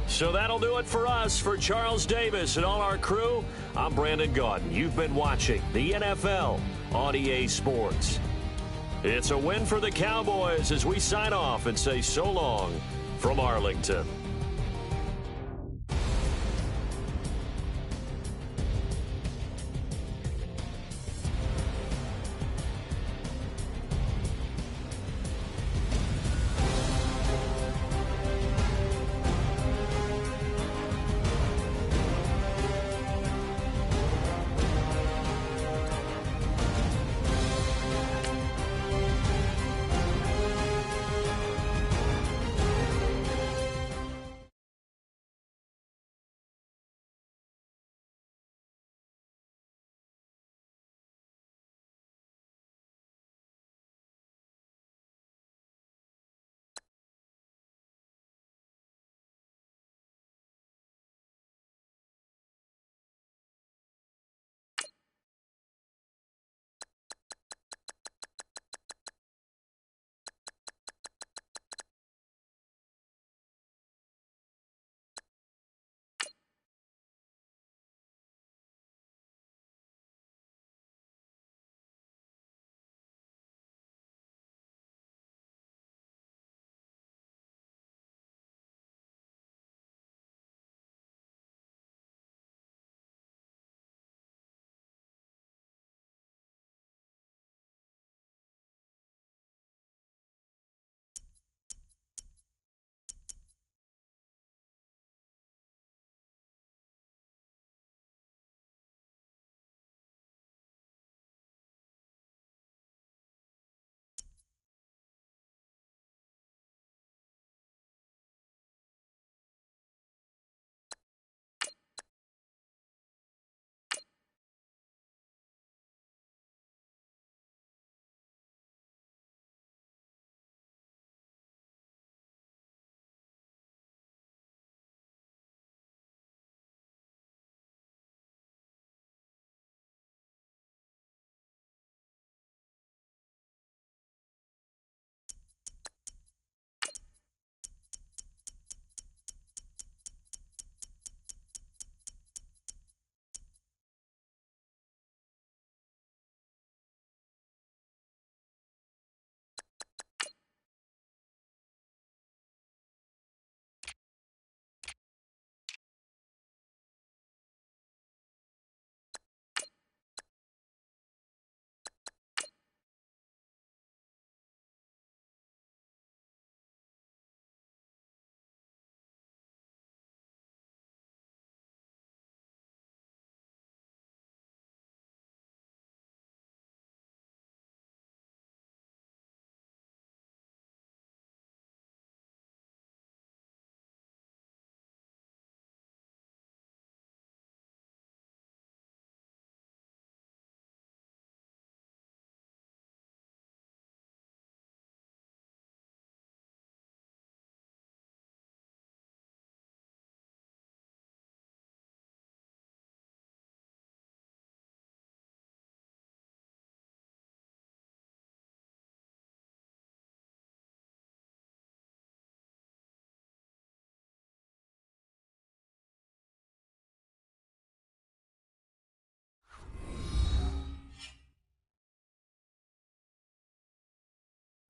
E: So that'll do it for us. For Charles Davis and all our crew, I'm Brandon Gaudin. You've been watching the NFL on EA Sports. It's a win for the Cowboys as we sign off and say so long from Arlington.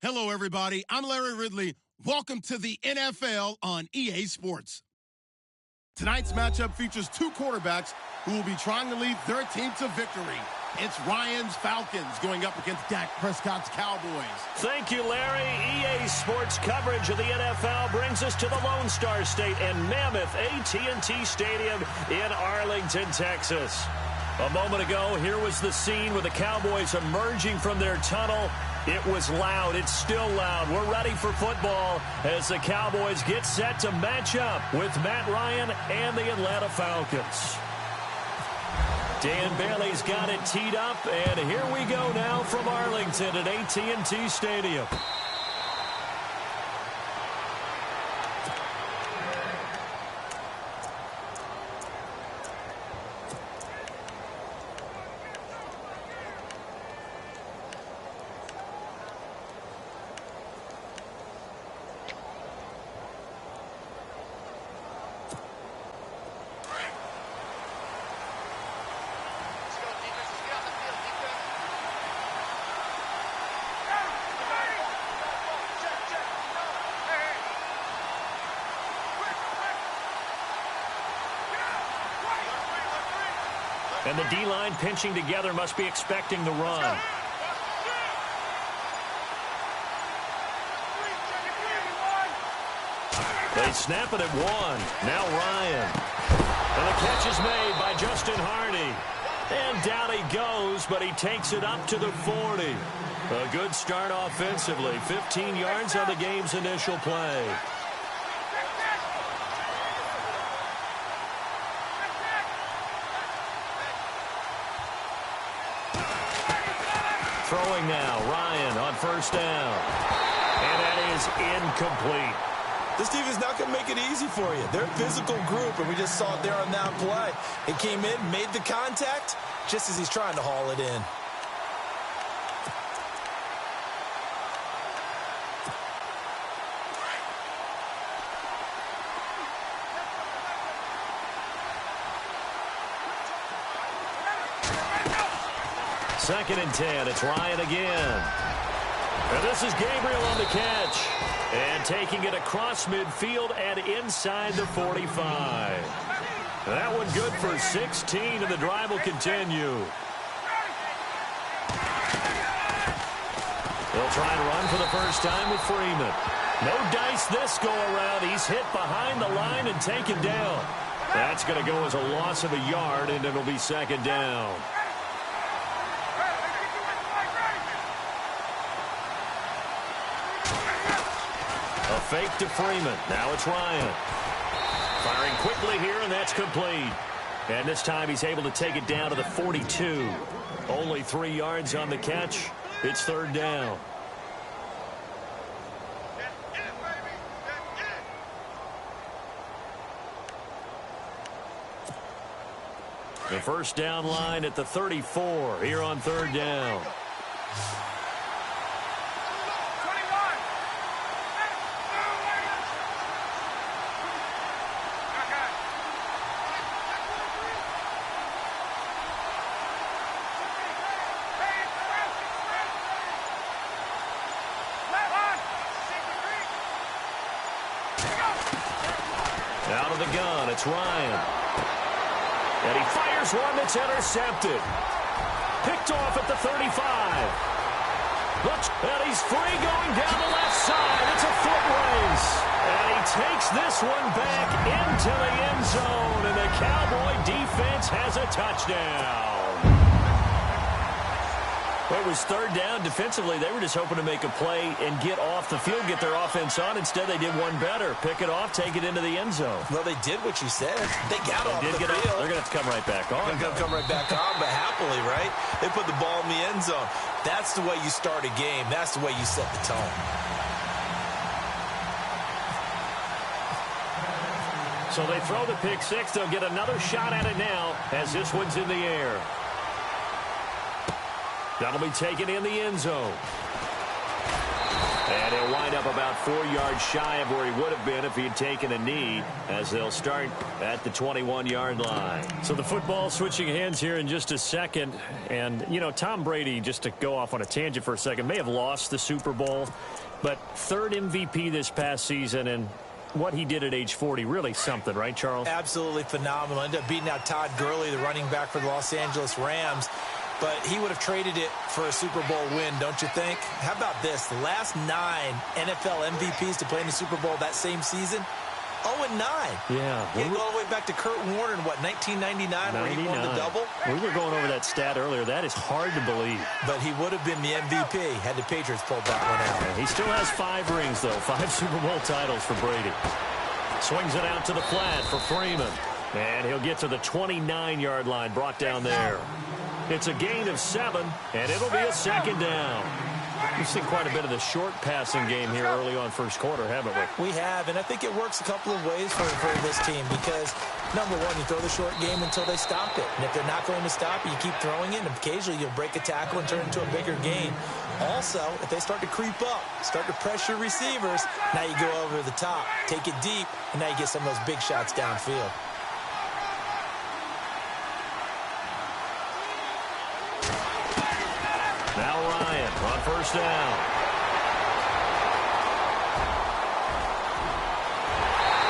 A: Hello, everybody. I'm Larry Ridley. Welcome to the NFL on EA Sports. Tonight's matchup features two quarterbacks who will be trying to lead their team to victory. It's Ryan's Falcons going up against Dak Prescott's Cowboys.
E: Thank you, Larry. EA Sports coverage of the NFL brings us to the Lone Star State and Mammoth AT&T Stadium in Arlington, Texas. A moment ago, here was the scene with the Cowboys emerging from their tunnel. It was loud. It's still loud. We're ready for football as the Cowboys get set to match up with Matt Ryan and the Atlanta Falcons. Dan Bailey's got it teed up, and here we go now from Arlington at AT&T Stadium. And the D-line pinching together must be expecting the run. They snap it at one. Now Ryan. And the catch is made by Justin Hardy. And down he goes, but he takes it up to the 40. A good start offensively. 15 yards on the game's initial play. Throwing now, Ryan on first down. And that is incomplete.
C: This defense not going to make it easy for you. They're a physical group, and we just saw it there on that play. It came in, made the contact, just as he's trying to haul it in.
E: Second and 10. It's Ryan again. And this is Gabriel on the catch. And taking it across midfield and inside the 45. That one good for 16, and the drive will continue. They'll try and run for the first time with Freeman. No dice this go-around. He's hit behind the line and taken down. That's going to go as a loss of a yard, and it'll be second down. A fake to Freeman. Now it's Ryan. Firing quickly here, and that's complete. And this time he's able to take it down to the 42. Only 3 yards on the catch. It's third down. The first down line at the 34 here on third down. Out of the gun, it's Ryan. And he fires one that's intercepted. Picked off at the 35. And he's free going down the left side. It's a foot race. And he takes this one back into the end zone. And the Cowboy defense has a touchdown. Well, it was third down. Defensively, they were just hoping to make a play and get off the field, get their offense on. Instead, they did one better. Pick it off, take it into the end zone.
C: Well, they did what you said. They got off the field.
E: They're going to have to come right back on.
C: They're going to come right back on, but happily, right? They put the ball in the end zone. That's the way you start a game. That's the way you set the tone.
E: So they throw the pick six. They'll get another shot at it now as this one's in the air. That'll be taken in the end zone. And he'll wind up about 4 yards shy of where he would have been if he had taken a knee, as they'll start at the 21-yard line.
B: So the football switching hands here in just a second. And, you know, Tom Brady, just to go off on a tangent for a second, may have lost the Super Bowl, but third MVP this past season, and what he did at age 40, really something, right, Charles?
C: Absolutely phenomenal. Ended up beating out Todd Gurley, the running back for the Los Angeles Rams. But he would have traded it for a Super Bowl win, don't you think? How about this? The last 9 NFL MVPs to play in the Super Bowl that same season, 0-9.
B: Yeah.
C: You go all the way back to Kurt Warner in, what, 1999, where he won the double?
B: We were going over that stat earlier. That is hard to believe.
C: But he would have been the MVP had the Patriots pulled that one out.
B: Yeah, he still has 5 rings, though. 5 Super Bowl titles for Brady. Swings it out to the flat for Freeman. And he'll get to the 29-yard line, brought down there. It's a gain of 7, and it'll be a second down. We've seen quite a bit of the short passing game here early on first quarter, haven't we?
C: We have, and I think it works a couple of ways for this team because, number one, you throw the short game until they stop it. And if they're not going to stop it, you keep throwing it, and occasionally you'll break a tackle and turn it into a bigger gain. Also, if they start to creep up, start to pressure receivers, now you go over the top, take it deep, and now you get some of those big shots downfield.
E: Now Ryan on first down.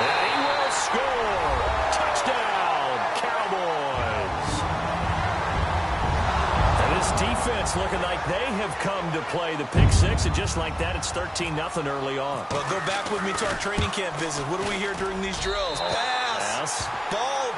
E: And he will score. Touchdown, Cowboys.
B: And this defense looking like they have come to play the pick six, and just like that, it's 13-0 early on.
C: Well, go back with me to our training camp visit. What do we hear during these drills? Pass.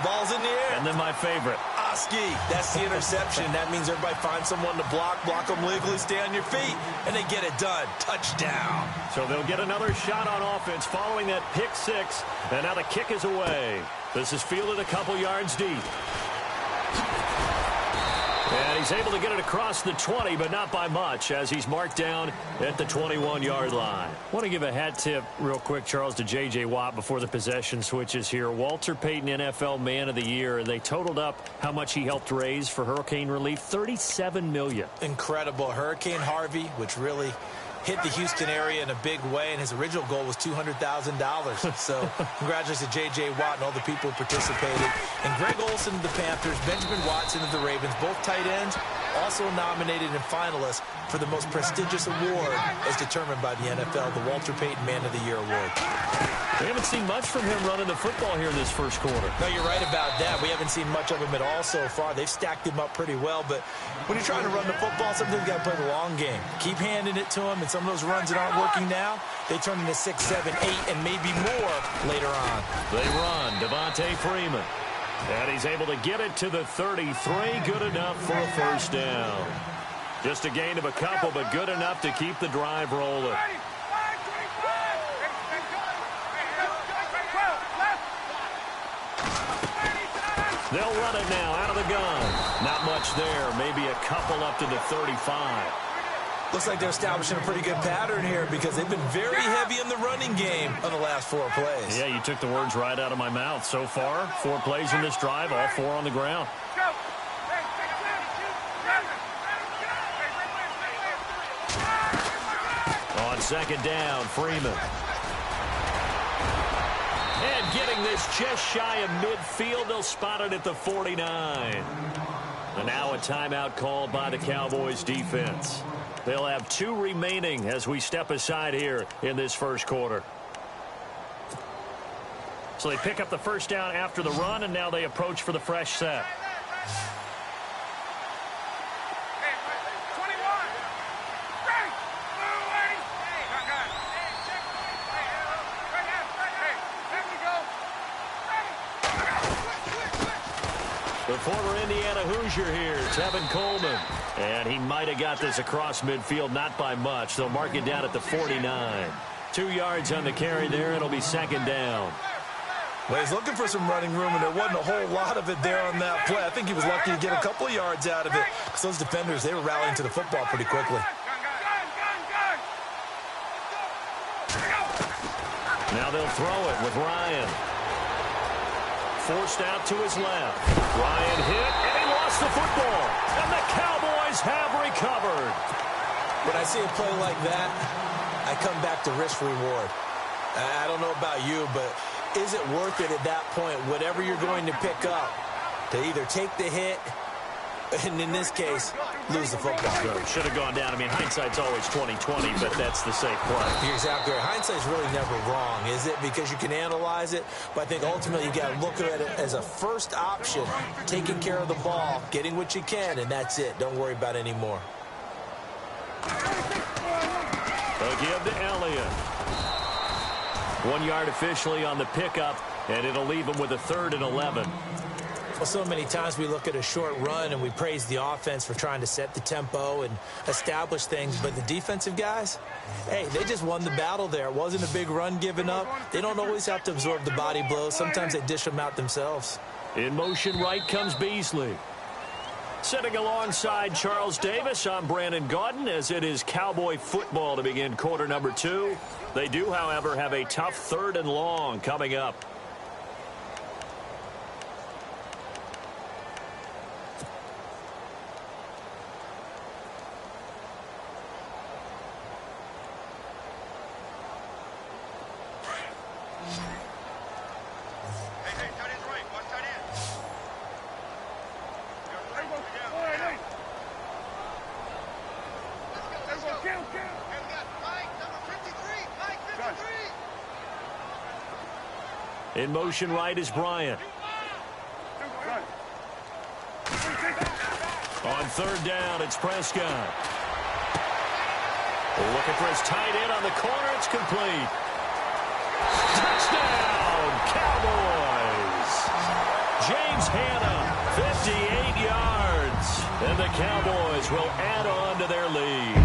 C: Ball's in the air.
B: And then my favorite.
C: Oski, that's the interception. That means everybody finds someone to block them legally, stay on your feet, and they get it done. Touchdown.
B: So they'll get another shot on offense following that pick six, and now the kick is away. This is fielded a couple yards deep. And he's able to get it across the 20, but not by much, as he's marked down at the 21-yard line. I want to give a hat tip real quick, Charles, to J.J. Watt before the possession switches here. Walter Payton, NFL Man of the Year. They totaled up how much he helped raise for hurricane relief, $37 million.
C: Incredible. Hurricane Harvey, which really hit the Houston area in a big way, and his original goal was $200,000. So congratulations to J.J. Watt and all the people who participated. And Greg Olsen of the Panthers, Benjamin Watson of the Ravens, both tight ends, also nominated and finalists for the most prestigious award as determined by the NFL, the Walter Payton Man of the Year Award.
B: We haven't seen much from him running the football here in this first quarter.
C: No, you're right about that. We haven't seen much of him at all so far. They've stacked him up pretty well, but when you're trying to run the football, sometimes you got to play the long game. Keep handing it to him, and some of those runs that aren't working now, they turn into 6, 7, 8, and maybe more later on.
E: They run. Devontae Freeman. And he's able to get it to the 33. Good enough for a first down. Just a gain of a couple, but good enough to keep the drive rolling. They'll run it now out of the gun. Not much there. Maybe a couple up to the 35.
C: Looks like they're establishing a pretty good pattern here because they've been very heavy in the running game on the last 4 plays.
B: Yeah, you took the words right out of my mouth. So far, 4 plays in this drive, all 4 on the ground.
E: On second down, Freeman. And getting this just shy of midfield, they'll spot it at the 49. And now a timeout called by the Cowboys defense. They'll have 2 remaining as we step aside here in this first quarter.
B: So they pick up the first down after the run, and now they approach for the fresh set.
E: The former Indiana Hoosier here, Tevin Coleman. And he might have got this across midfield, not by much. They'll mark it down at the 49. 2 yards on the carry there. It'll be second down.
C: Well, he's looking for some running room, and there wasn't a whole lot of it there on that play. I think he was lucky to get a couple of yards out of it because those defenders, they were rallying to the football pretty quickly.
E: Now they'll throw it with Ryan. Forced out to his left. Ryan hit, and he lost the football. And the Cowboys have recovered.
C: When I see a play like that, I I come back to risk-reward. I don't know about you, but is it worth it at that point, whatever you're going to pick up, to either take the hit, and in this case, lose the football?
E: Should have gone down. I mean, hindsight's always 20/20, but that's the safe play.
C: You're exactly right. Hindsight's really never wrong, is it? Because you can analyze it, but I think ultimately you got to look at it as a first option, taking care of the ball, getting what you can, and that's it. Don't worry about any more.
E: They'll give to Elliott. 1 yard officially on the pickup, and it'll leave him with a 3rd and 11.
C: Well, so many times we look at a short run and we praise the offense for trying to set the tempo and establish things, but the defensive guys, hey, they just won the battle there. It wasn't a big run given up. They don't always have to absorb the body blows. Sometimes they dish them out themselves.
E: In motion right comes Beasley. Sitting alongside Charles Davis, I'm Brandon Gaudin, as it is Cowboy football to begin quarter number 2. They do, however, have a tough 3rd and long coming up. In motion right is Bryant. On 3rd down, it's Prescott. Looking for his tight end on the corner. It's complete. Touchdown, Cowboys. James Hanna, 58 yards. And the Cowboys will add on to their lead.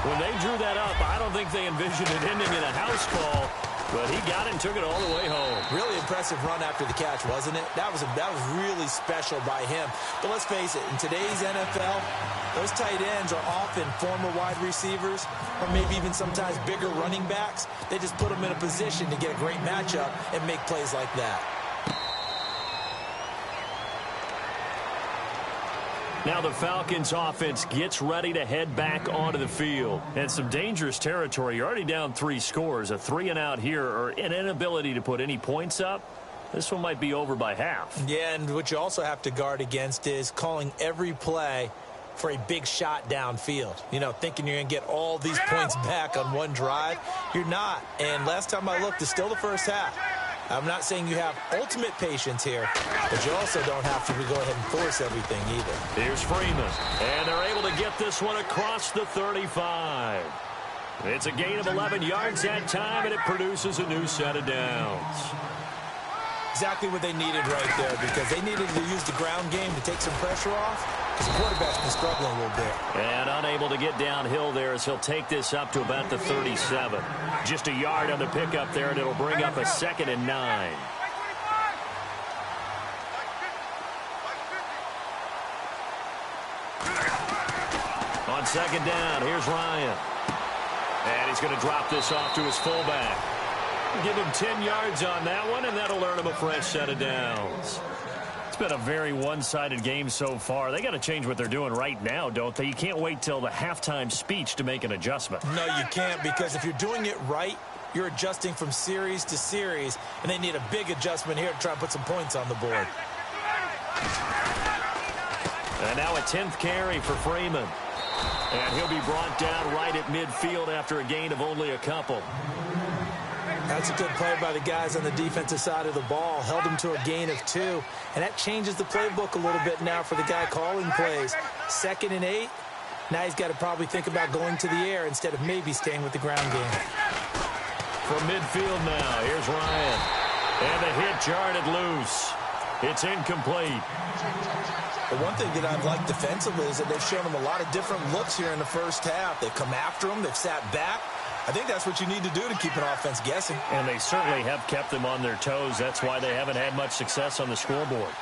E: When they drew that up, I don't think they envisioned it ending in a house call. But he got it and took it all the way home.
C: Really impressive run after the catch, wasn't it? That was really special by him. But let's face it, in today's NFL, those tight ends are often former wide receivers or maybe even sometimes bigger running backs. They just put them in a position to get a great matchup and make plays like that.
E: Now the Falcons offense gets ready to head back onto the field. And some dangerous territory. You're already down 3 scores. A 3-and-out here, or an inability to put any points up. This one might be over by half.
C: Yeah, and what you also have to guard against is calling every play for a big shot downfield. You know, thinking you're going to get all these points back on one drive. You're not. And last time I looked, it's still the first half. I'm not saying you have ultimate patience here, but you also don't have to go ahead and force everything either.
E: Here's Freeman, and they're able to get this one across the 35. It's a gain of 11 yards that time, and it produces a new set of downs.
C: Exactly what they needed right there, because they needed to use the ground game to take some pressure off, because the quarterback's been struggling a little bit.
E: And unable to get downhill there as he'll take this up to about the 37. Just a yard on the pickup there, and it'll bring up a 2nd and 9. On 2nd down, here's Ryan. And he's going to drop this off to his fullback. Give him 10 yards on that one, and that'll earn him a fresh set of downs. It's been a very one-sided game so far. They got to change what they're doing right now, don't they? You can't wait till the halftime speech to make an adjustment.
C: No, you can't, because if you're doing it right, you're adjusting from series to series, and they need a big adjustment here to try and put some points on the board.
E: And now a 10th carry for Freeman. And he'll be brought down right at midfield after a gain of only a couple.
C: That's a good play by the guys on the defensive side of the ball. Held him to a gain of 2. And that changes the playbook a little bit now for the guy calling plays. 2nd and 8. Now he's got to probably think about going to the air instead of maybe staying with the ground game.
E: From midfield now, here's Ryan. And the hit jarred it loose. It's incomplete.
C: The one thing that I've liked defensively is that they've shown him a lot of different looks here in the first half. They've come after him. They've sat back. I think that's what you need to do to keep an offense guessing.
E: And they certainly have kept them on their toes. That's why they haven't had much success on the scoreboard.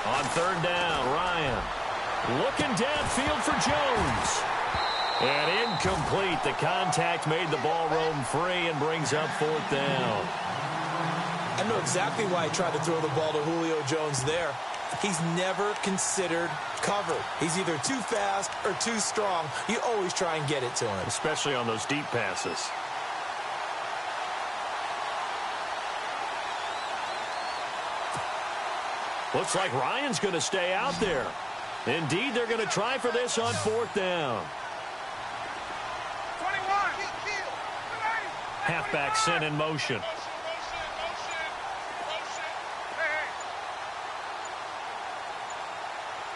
E: On 3rd down, Ryan. Looking downfield for Jones. And incomplete. The contact made the ball roam free and brings up 4th down.
C: I know exactly why he tried to throw the ball to Julio Jones there. He's never considered covered. He's either too fast or too strong. You always try and get it to him.
E: Especially on those deep passes. Looks like Ryan's going to stay out there. Indeed, they're going to try for this on 4th down.
D: 21.
E: Halfback sent in motion.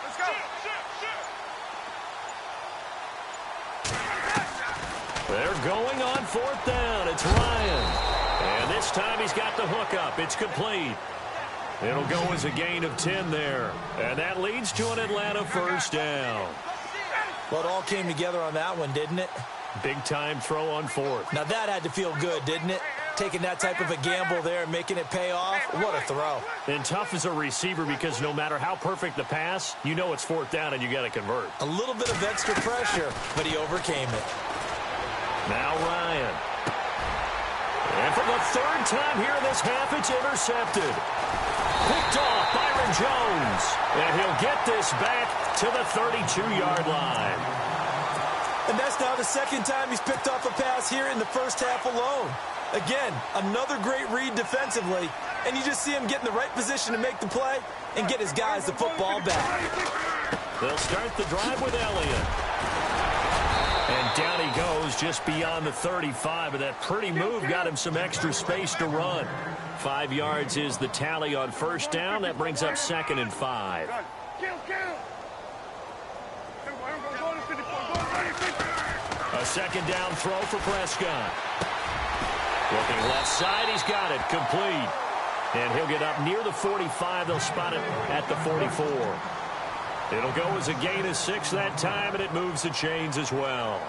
D: Let's go.
E: They're going on 4th down. It's Ryan. And this time he's got the hook up. It's complete. It'll go as a gain of 10 there. And that leads to an Atlanta 1st down.
C: Well, it all came together on that one, didn't it?
E: Big-time throw on 4th.
C: Now, that had to feel good, didn't it? Taking that type of a gamble there and making it pay off. What a throw.
E: And tough as a receiver because no matter how perfect the pass, you know it's 4th down and you got to convert.
C: A little bit of extra pressure, but he overcame it.
E: Now Ryan. And for the 3rd time here in this half, it's intercepted. Picked off Byron Jones. And he'll get this back to the 32-yard line.
C: And that's now the 2nd time he's picked off a pass here in the first half alone. Again, another great read defensively. And you just see him get in the right position to make the play and get his guys the football back.
E: They'll start the drive with Elliott. And down he goes just beyond the 35. And that pretty move got him some extra space to run. 5 yards is the tally on 1st down. That brings up 2nd and 5. A 2nd down throw for Prescott. Looking left side, he's got it. Complete. And he'll get up near the 45. They'll spot it at the 44. It'll go as a gain of 6 that time, and it moves the chains as well.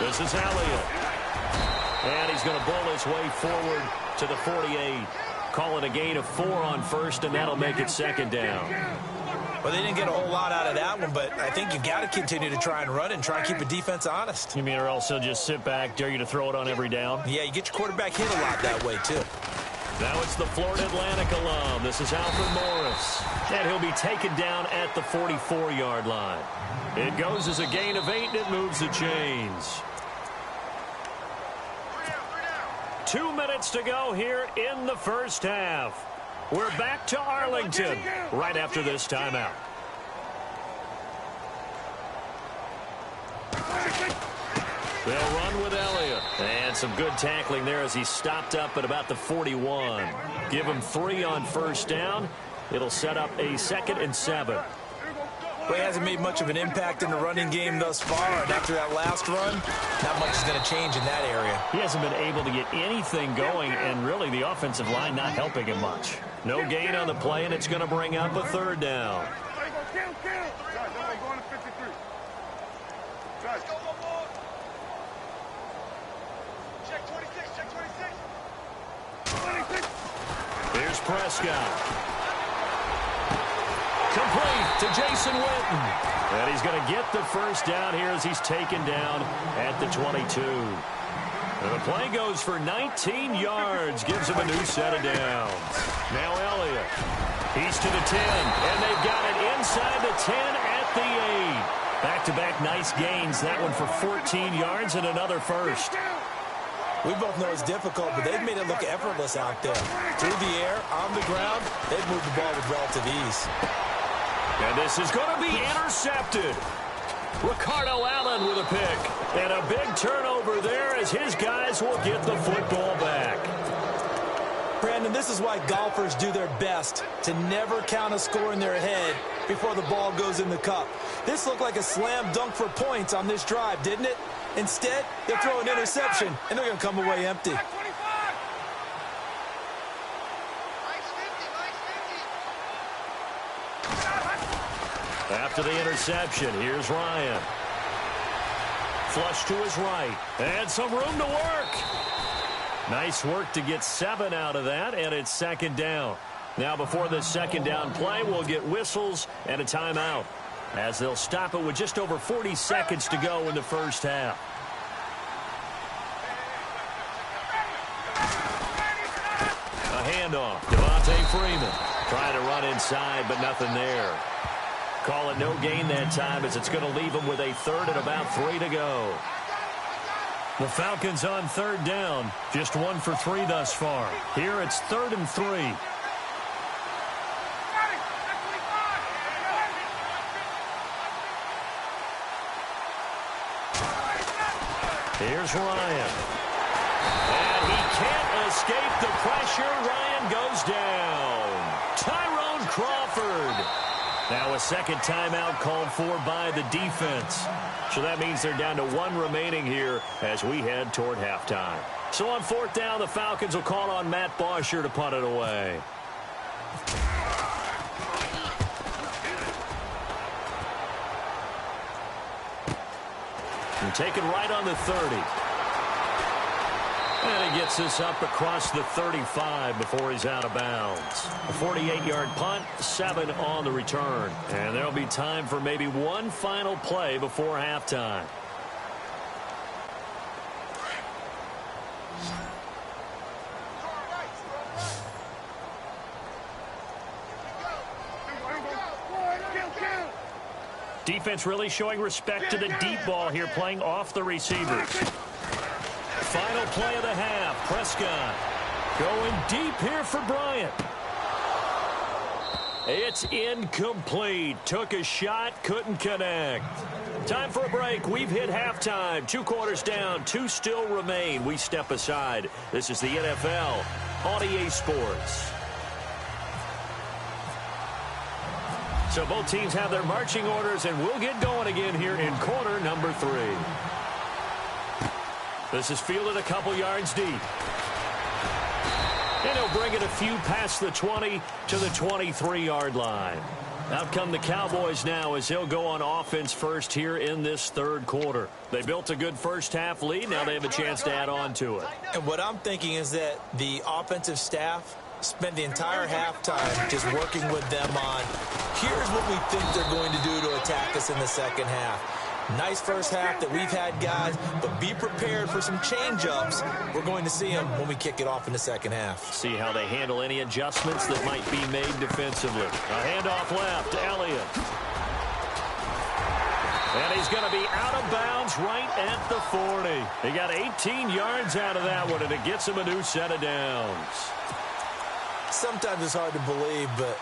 E: This is Elliott. And he's going to bowl his way forward to the 48. Call it a gain of 4 on 1st, and that'll make it 2nd down.
C: Well, they didn't get a whole lot out of that one, but I think you've got to continue to try and run and try and keep the defense honest.
E: You mean or else he'll just sit back, dare you to throw it on every down?
C: Yeah, you get your quarterback hit a lot that way, too.
E: Now it's the Florida Atlantic alum. This is Alfred Morris. And he'll be taken down at the 44-yard line. It goes as a gain of 8, and it moves the chains. 2 minutes to go here in the first half. We're back to Arlington right after this timeout. They'll run with Elliott. And some good tackling there as he stopped up at about the 41. Give him 3 on 1st down. It'll set up a 2nd and 7.
C: Well, he hasn't made much of an impact in the running game thus far, and after that last run, not much is going to change in that area.
E: He hasn't been able to get anything going, and really the offensive line not helping him much. No gain on the play, and it's going to bring up a 3rd down. Here's Prescott. Complete to Jason Witten. And he's going to get the 1st down here as he's taken down at the 22. And the play goes for 19 yards, gives him a new set of downs. Now Elliott. He's to the 10, and they've got it inside the 10 at the 8. Back-to-back nice gains. That one for 14 yards and another 1st.
C: We both know it's difficult, but they've made it look effortless out there. Through the air, on the ground, they've moved the ball with relative ease.
E: And this is going to be intercepted. Ricardo Allen with a pick. And a big turnover there as his guys will get the football back.
C: Brandon, this is why golfers do their best to never count a score in their head before the ball goes in the cup. This looked like a slam dunk for points on this drive, didn't it? Instead, they throw an interception, and they're going to come away empty.
E: After the interception, here's Ryan. Flush to his right. And some room to work. Nice work to get 7 out of that, and it's 2nd down. Now before the 2nd down play, we'll get whistles and a timeout, as they'll stop it with just over 40 seconds to go in the first half. handoff. Devontae Freeman trying to run inside, but nothing there. Call it no gain that time, as it's going to leave them with a third and about 3 to go. The Falcons on third down. Just 1 for 3 thus far. Here it's 3rd and 3. Here's Ryan. And he can't escape the pressure. Ryan goes down. Tyrone Crawford. Now a second timeout called for by the defense. So that means they're down to 1 remaining here as we head toward halftime. So on 4th down, the Falcons will call on Matt Bosher to punt it away. And taken right on the 30. And he gets this up across the 35 before he's out of bounds. A 48-yard punt, 7 on the return. And there'll be time for maybe one final play before halftime. Defense really showing respect to the deep ball here, playing off the receivers. Final play of the half. Prescott going deep here for Bryant. It's incomplete. Took a shot, couldn't connect. Time for a break. We've hit halftime. 2 quarters down, 2 still remain. We step aside. This is the NFL on EA Sports. So both teams have their marching orders, and we'll get going again here in quarter number 3. This is fielded a couple yards deep. And he'll bring it a few past the 20 to the 23-yard line. Out come the Cowboys now as he'll go on offense first here in this 3rd quarter. They built a good first-half lead. Now they have a chance to add on to it.
C: And what I'm thinking is that the offensive staff spent the entire halftime just working with them on, here's what we think they're going to do to attack us in the second half. Nice first half that we've had, guys, but be prepared for some change-ups. We're going to see them when we kick it off in the second half.
E: See how they handle any adjustments that might be made defensively. A handoff left to Elliott. And he's going to be out of bounds right at the 40. He got 18 yards out of that one, and it gets him a new set of downs.
C: Sometimes it's hard to believe, but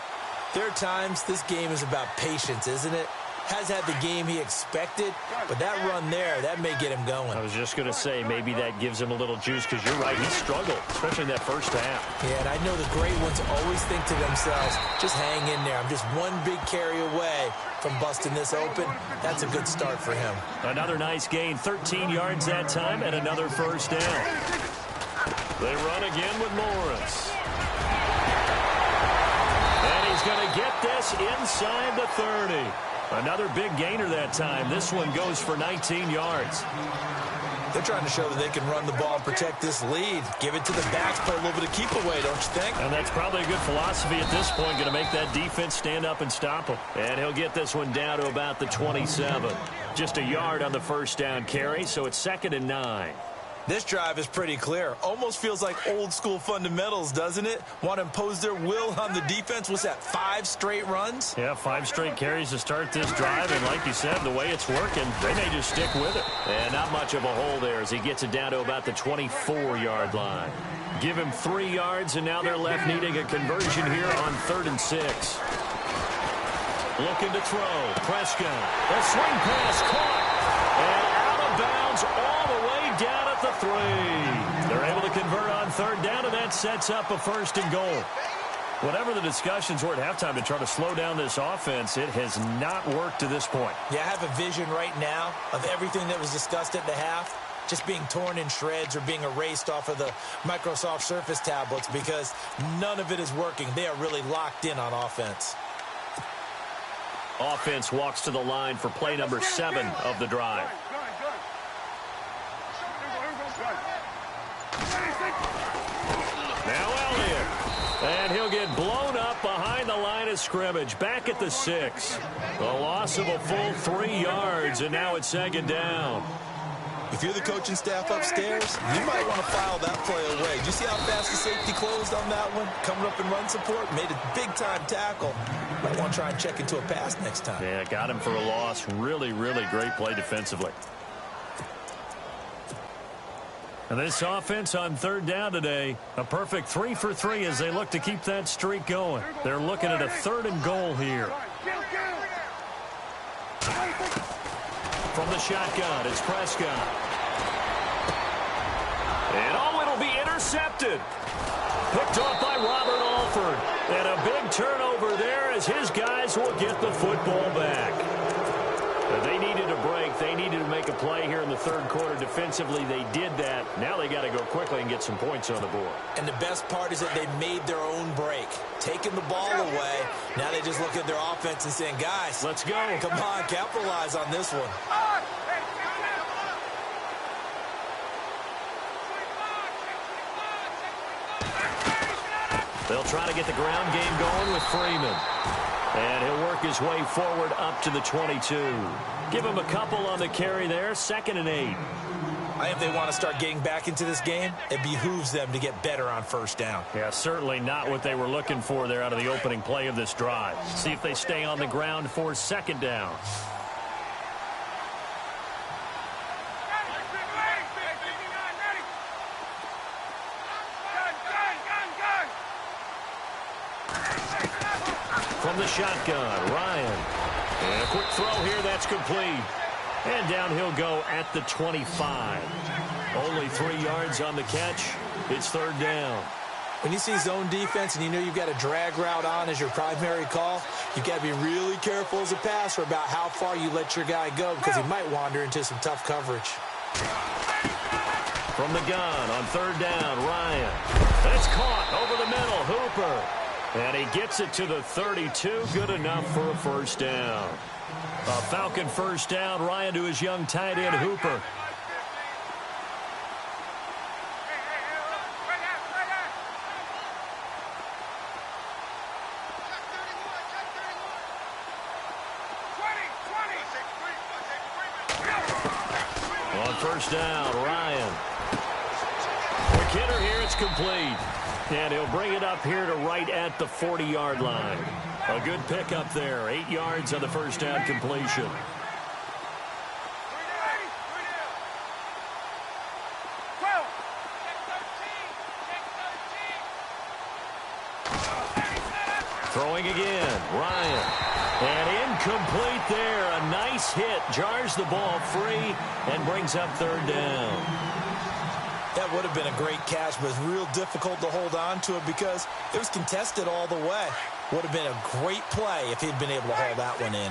C: there are times this game is about patience, isn't it? Has had the game he expected, but that run there, that may get him going.
E: I was just going to say, maybe that gives him a little juice, because you're right, he struggled, especially in that first half.
C: Yeah, and I know the great ones always think to themselves, just hang in there. I'm just one big carry away from busting this open. That's a good start for him.
E: Another nice gain, 13 yards that time, and another first down. They run again with Morris. And he's going to get this inside the 30. Another big gainer that time. This one goes for 19 yards.
C: They're trying to show that they can run the ball and protect this lead. Give it to the backs, play a little bit of keep away, don't you think?
E: And that's probably a good philosophy at this point. Going to make that defense stand up and stop him. And he'll get this one down to about the 27. Just a yard on the first down carry, so it's 2nd and 9.
C: This drive is pretty clear. Almost feels like old school fundamentals, doesn't it? Want to impose their will on the defense. What's that, 5 straight runs?
E: Yeah, 5 straight carries to start this drive. And like you said, the way it's working, they may just stick with it. And not much of a hole there as he gets it down to about the 24-yard line. Give him 3 yards, and now they're left needing a conversion here on 3rd and 6. Looking to throw. Prescott. A swing pass caught. And out of bounds all the way down at the 3. They're able to convert on 3rd down, and that sets up a 1st and goal. Whatever the discussions were at halftime to try to slow down this offense, it has not worked to this point.
C: Yeah, I have a vision right now of everything that was discussed at the half just being torn in shreds or being erased off of the Microsoft Surface tablets because none of it is working. They are really locked in on offense.
E: Offense walks to the line for play number 7 of the drive. Now Elliott. And he'll get blown up behind the line of scrimmage. Back at the 6. A loss of a full 3 yards, and now it's 2nd down.
C: If you're the coaching staff upstairs, you might want to file that play away. Do you see how fast the safety closed on that one? Coming up in run support, made a big-time tackle. Might want to try and check into a pass next time.
E: Yeah, got him for a loss. Really, really great play defensively. And this offense on third down today, a perfect 3 for 3 as they look to keep that streak going. They're looking at a 3rd and goal here. From the shotgun, it's Prescott. And it'll be intercepted. Picked off by Robert Alford. And a big turnover there as his guys will get the football back. But they needed a break. They needed to make a play here in the third quarter. Defensively, they did that. Now they got to go quickly and get some points on the board.
C: And the best part is that they made their own break. Taking the ball away. Now they just look at their offense and saying, guys,
E: let's go.
C: Come on, capitalize on this one.
E: They'll try to get the ground game going with Freeman. And he'll work his way forward up to the 22. Give him a couple on the carry there. 2nd and 8.
C: I think they want to start getting back into this game. It behooves them to get better on first down.
E: Yeah, certainly not what they were looking for there out of the opening play of this drive. See if they stay on the ground for 2nd down. From the shotgun, Ryan. And a quick throw here, that's complete. And down he'll go at the 25. Only 3 yards on the catch. It's 3rd down.
C: When you see zone defense and you know you've got a drag route on as your primary call, you've got to be really careful as a passer about how far you let your guy go because he might wander into some tough coverage.
E: From the gun on 3rd down, Ryan. That's caught over the middle, Hooper. And he gets it to the 32. Good enough for a 1st down. A Falcon 1st down. Ryan to his young tight end, Hooper. On 1st down, Ryan. The kidder here, it's complete. And he'll bring it up here to right at the 40-yard line. A good pickup there. 8 yards on the 1st down completion. Throwing again, Ryan. And incomplete there. A nice hit. Jars the ball free and brings up 3rd down.
C: That would have been a great catch, but it's real difficult to hold on to it because it was contested all the way. Would have been a great play if he'd been able to haul that one in.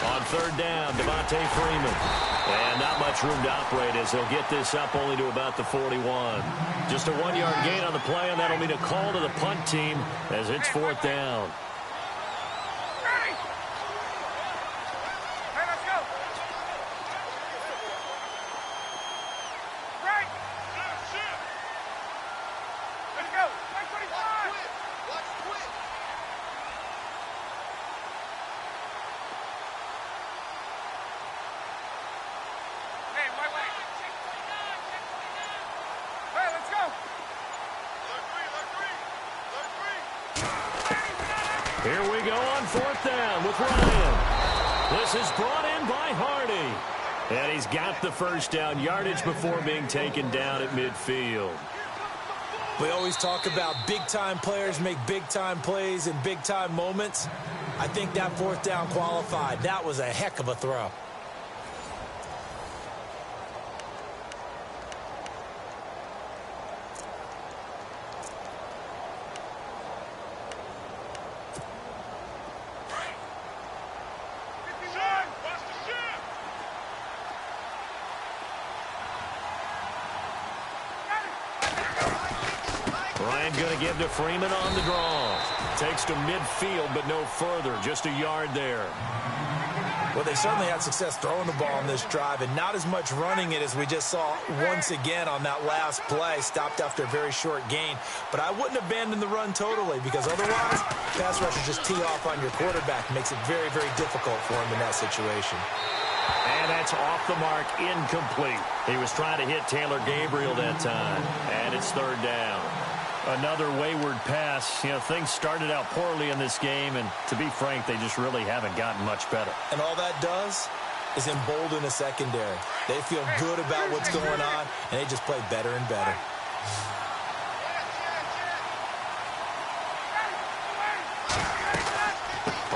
E: On 3rd down, Devontae Freeman. And not much room to operate as he'll get this up only to about the 41. Just a 1-yard gain on the play, and that'll mean a call to the punt team as it's 4th down. Here we go on 4th down with Ryan. This is brought in by Hardy. And he's got the 1st down yardage before being taken down at midfield.
C: We always talk about big-time players make big-time plays in big-time moments. I think that 4th down qualified. That was a heck of a throw.
E: Going to give to Freeman on the draw. Takes to midfield, but no further. Just a yard there.
C: Well, they certainly had success throwing the ball on this drive, and not as much running it as we just saw once again on that last play. Stopped after a very short gain. But I wouldn't abandon the run totally, because otherwise, pass rushers just tee off on your quarterback. Makes it very, very difficult for him in that situation.
E: And that's off the mark, incomplete. He was trying to hit Taylor Gabriel that time, and it's third down. Another wayward pass. You know, things started out poorly in this game, and to be frank, they just really haven't gotten much better.
C: And all that does is embolden the secondary. They feel good about what's going on, and they just play better and better.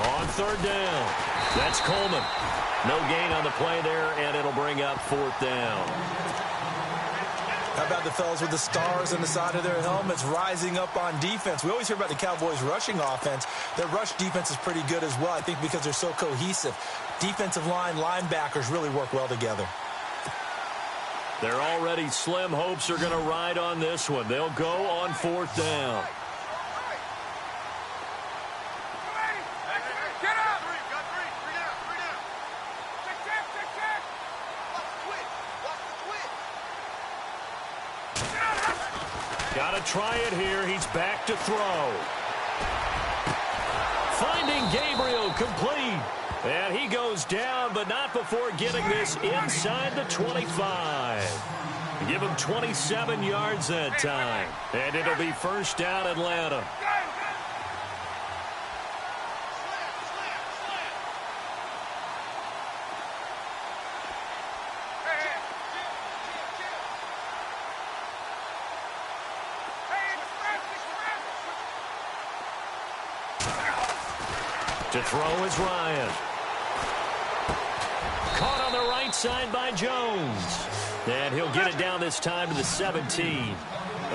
E: On third down, that's Coleman. No gain on the play there, and it'll bring up fourth down.
C: How about the fellas with the stars on the side of their helmets rising up on defense? We always hear about the Cowboys' rushing offense. Their rush defense is pretty good as well, I think, because they're so cohesive. Defensive line, linebackers really work well together.
E: They're already slim hopes are going to ride on this one. They'll go on fourth down. Got to try it here. He's back to throw. Finding Gabriel complete. And he goes down, but not before getting this inside the 25. Give him 27 yards that time. And it'll be first down Atlanta. To throw is Ryan. Caught on the right side by Jones. And he'll get it down this time to the 17.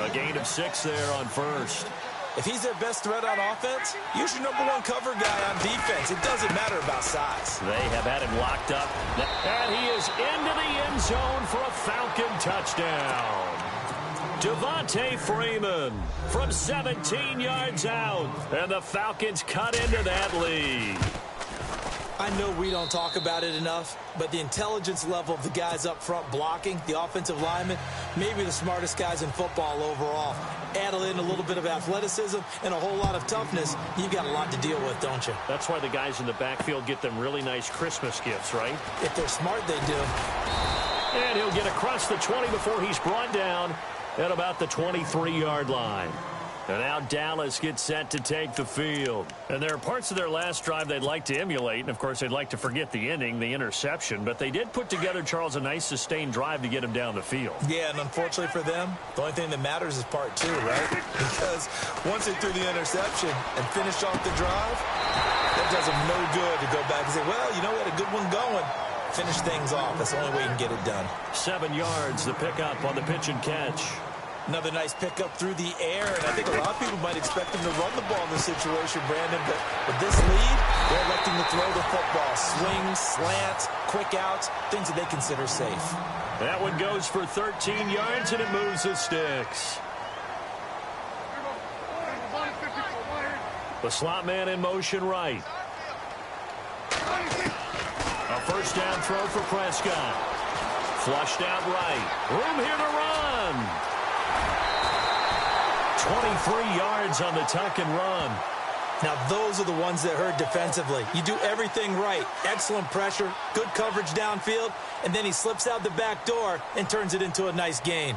E: A gain of 6 there on first.
C: If he's their best threat on offense, use your #1 cover guy on defense. It doesn't matter about size.
E: They have had him locked up. And he is into the end zone for a Falcon touchdown. Devontae Freeman from 17 yards out. And the Falcons cut into that lead.
C: I know we don't talk about it enough, but the intelligence level of the guys up front blocking, the offensive linemen, maybe the smartest guys in football overall. Add in a little bit of athleticism and a whole lot of toughness, you've got a lot to deal with, don't you?
E: That's why the guys in the backfield get them really nice Christmas gifts, right?
C: If they're smart, they do.
E: And he'll get across the 20 before he's brought down at about the 23-yard line. And now Dallas gets set to take the field. And there are parts of their last drive they'd like to emulate. And, of course, they'd like to forget the ending, the interception. But they did put together, Charles, a nice sustained drive to get him down the field.
C: Yeah, and unfortunately for them, the only thing that matters is part 2, right? Because once they threw the interception and finished off the drive, that does them no good to go back and say, well, you know, we had a good one going. Finish things off. That's the only way you can get it done. 7 yards, the pickup on the pitch and catch. Another nice pickup through the air, and I think a lot of people might expect him to run the ball in this situation, Brandon, but with this lead, they're electing to throw the football. Swings, slants, quick outs, things that they consider safe.
E: That one goes for 13 yards, and it moves the sticks. The slot man in motion right. A first down throw for Prescott. Flushed out right. Room here to run. 23 yards on the tuck and run.
C: Now, those are the ones that hurt defensively. You do everything right. Excellent pressure, good coverage downfield, and then he slips out the back door and turns it into a nice gain.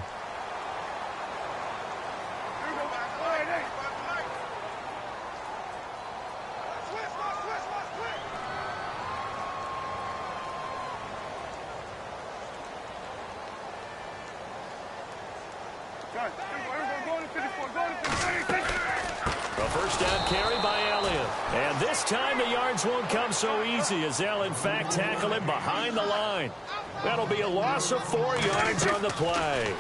E: First down carry by Elliott. And this time the yards won't come so easy as they'll, in fact, tackle him behind the line. That'll be a loss of 4 yards on the play.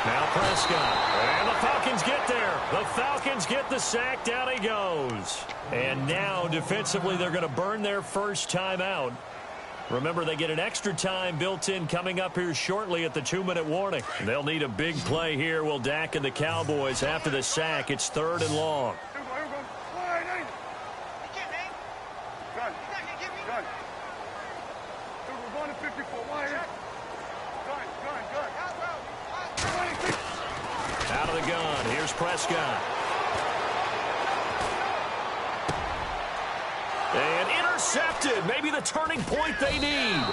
E: Now Prescott. And the Falcons get there. The Falcons get the sack. Down he goes. And now, defensively, they're going to burn their first timeout. Remember, they get an extra time built in coming up here shortly at the 2-minute warning. They'll need a big play here, will Dak and the Cowboys after the sack. It's 3rd and long. Prescott. And intercepted. Maybe the turning point they need.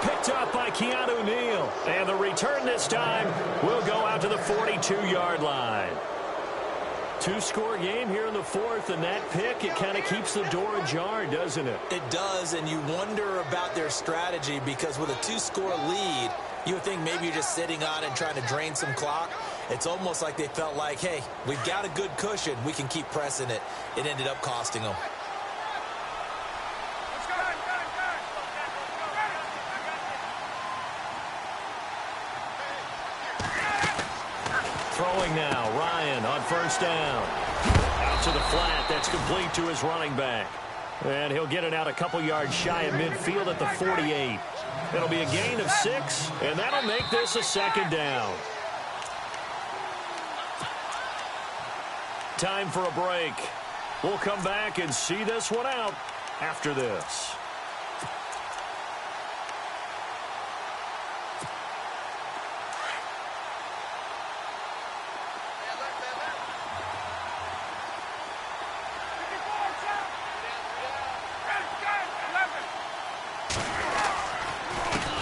E: Picked up by Keanu Neal. And the return this time will go out to the 42-yard line. Two-score game here in the fourth, and that pick, it kind of keeps the door ajar, doesn't it?
C: It does, and you wonder about their strategy because with a two-score lead, you would think maybe you're just sitting on it and trying to drain some clock. It's almost like they felt like, hey, we've got a good cushion. We can keep pressing it. It ended up costing them.
E: Throwing now, Ryan on first down. Out to the flat, that's complete to his running back. And he'll get it out a couple yards shy of midfield at the 48. It'll be a gain of 6, and that'll make this a second down. Time for a break. We'll come back and see this one out after this.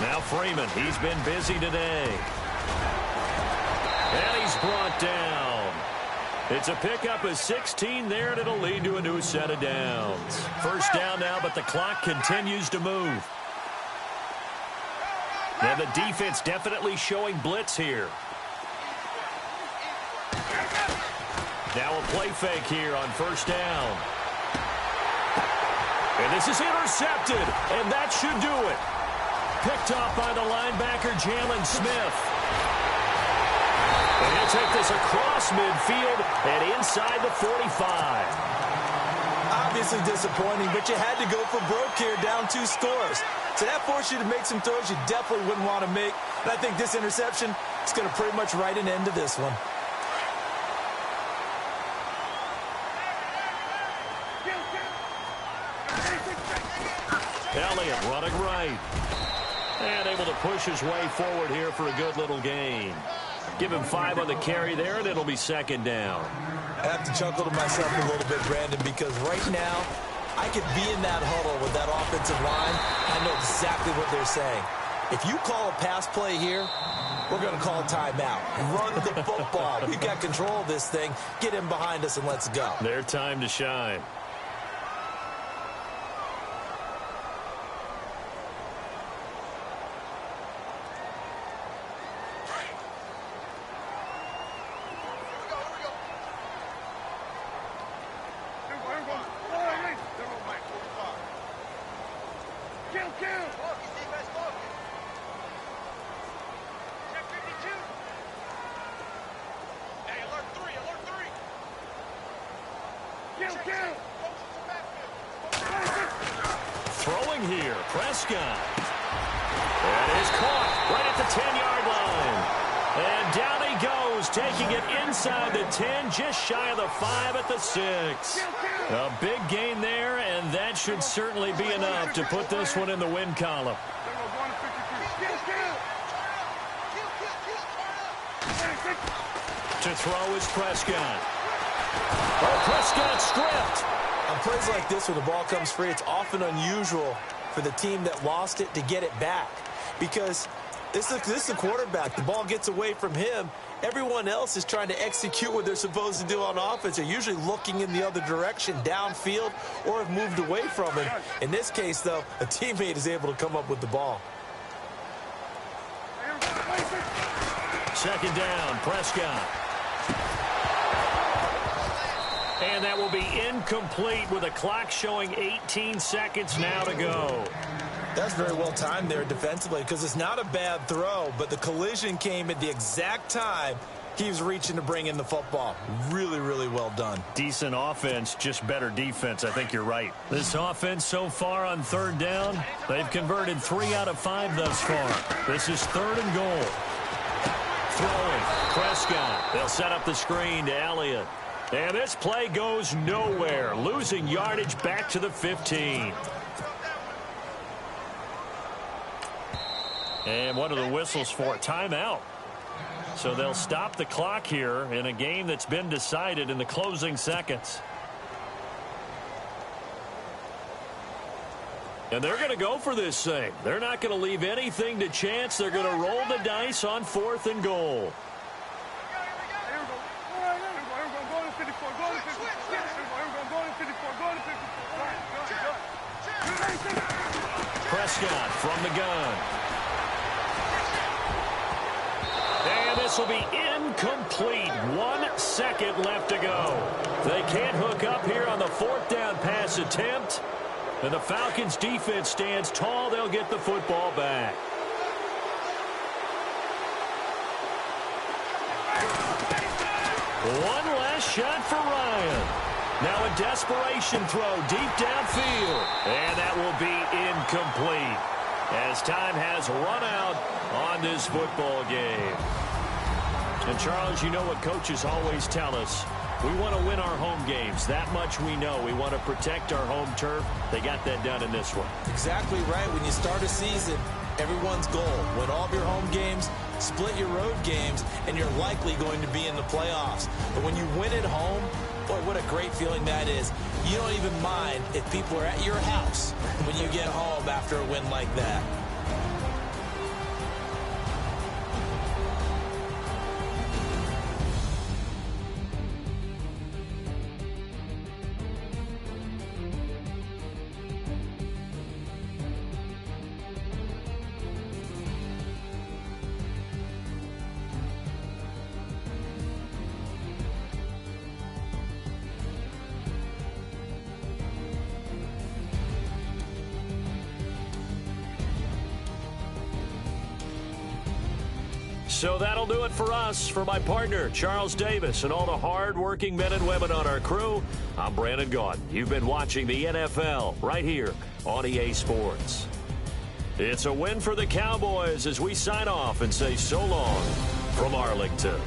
E: Now Freeman, he's been busy today. And he's brought down. It's a pickup of 16 there, and it'll lead to a new set of downs. First down now, but the clock continues to move. And the defense definitely showing blitz here. Now a play fake here on first down. And this is intercepted, and that should do it. Picked off by the linebacker, Jalen Smith. And he'll take this across midfield and inside the 45.
C: Obviously disappointing, but you had to go for broke here, down 2 scores. So that forced you to make some throws you definitely wouldn't want to make. And I think this interception is going to pretty much write an end to this one.
E: Elliott running right. And able to push his way forward here for a good little gain. Give him 5 on the carry there, and it'll be second down.
C: I have to chuckle to myself a little bit, Brandon, because right now, I could be in that huddle with that offensive line. I know exactly what they're saying. If you call a pass play here, we're going to call timeout. Run the football. We've got control of this thing. Get him behind us and let's go.
E: Their time to shine. Throwing here, Prescott. That is caught right at the 10-yard line. And down he goes, taking it inside the 10, just shy of the 5 at the 6. A big gain there, and that should certainly be enough to put this one in the win column. To throw is Prescott. Oh, Prescott stripped.
C: On plays like this where the ball comes free, it's often unusual for the team that lost it to get it back. Because this is the quarterback. The ball gets away from him. Everyone else is trying to execute what they're supposed to do on offense. They're usually looking in the other direction, downfield, or have moved away from him. In this case, though, a teammate is able to come up with the ball.
E: Second down, Prescott. And that will be incomplete with a clock showing 18 seconds now to go.
C: That's very well timed there defensively because it's not a bad throw, but the collision came at the exact time he was reaching to bring in the football. Really, really well done.
E: Decent offense, just better defense. I think you're right. This offense so far on third down, they've converted 3 out of 5 thus far. This is 3rd and goal. Throwing, Prescott. They'll set up the screen to Elliott. And this play goes nowhere. Losing yardage back to the 15. And what are the whistles for? Timeout. So they'll stop the clock here in a game that's been decided in the closing seconds. And they're going to go for this thing. They're not going to leave anything to chance. They're going to roll the dice on 4th and goal. Prescott from the gun. And this will be incomplete. 1 second left to go. They can't hook up here on the 4th down pass attempt. And the Falcons defense stands tall. They'll get the football back. One last shot for Ryan. Now a desperation throw deep downfield. And that will be incomplete as time has run out on this football game. And Charles, you know what coaches always tell us. We want to win our home games. That much we know. We want to protect our home turf. They got that done in this one.
C: Exactly right. When you start a season, everyone's goal, win all of your home games, split your road games, and you're likely going to be in the playoffs. But when you win at home, boy, what a great feeling that is. You don't even mind if people are at your house when you get home after a win like that.
E: So that'll do it for us. For my partner, Charles Davis, and all the hard-working men and women on our crew, I'm Brandon Gaudin. You've been watching the NFL right here on EA Sports. It's a win for the Cowboys as we sign off and say so long from Arlington.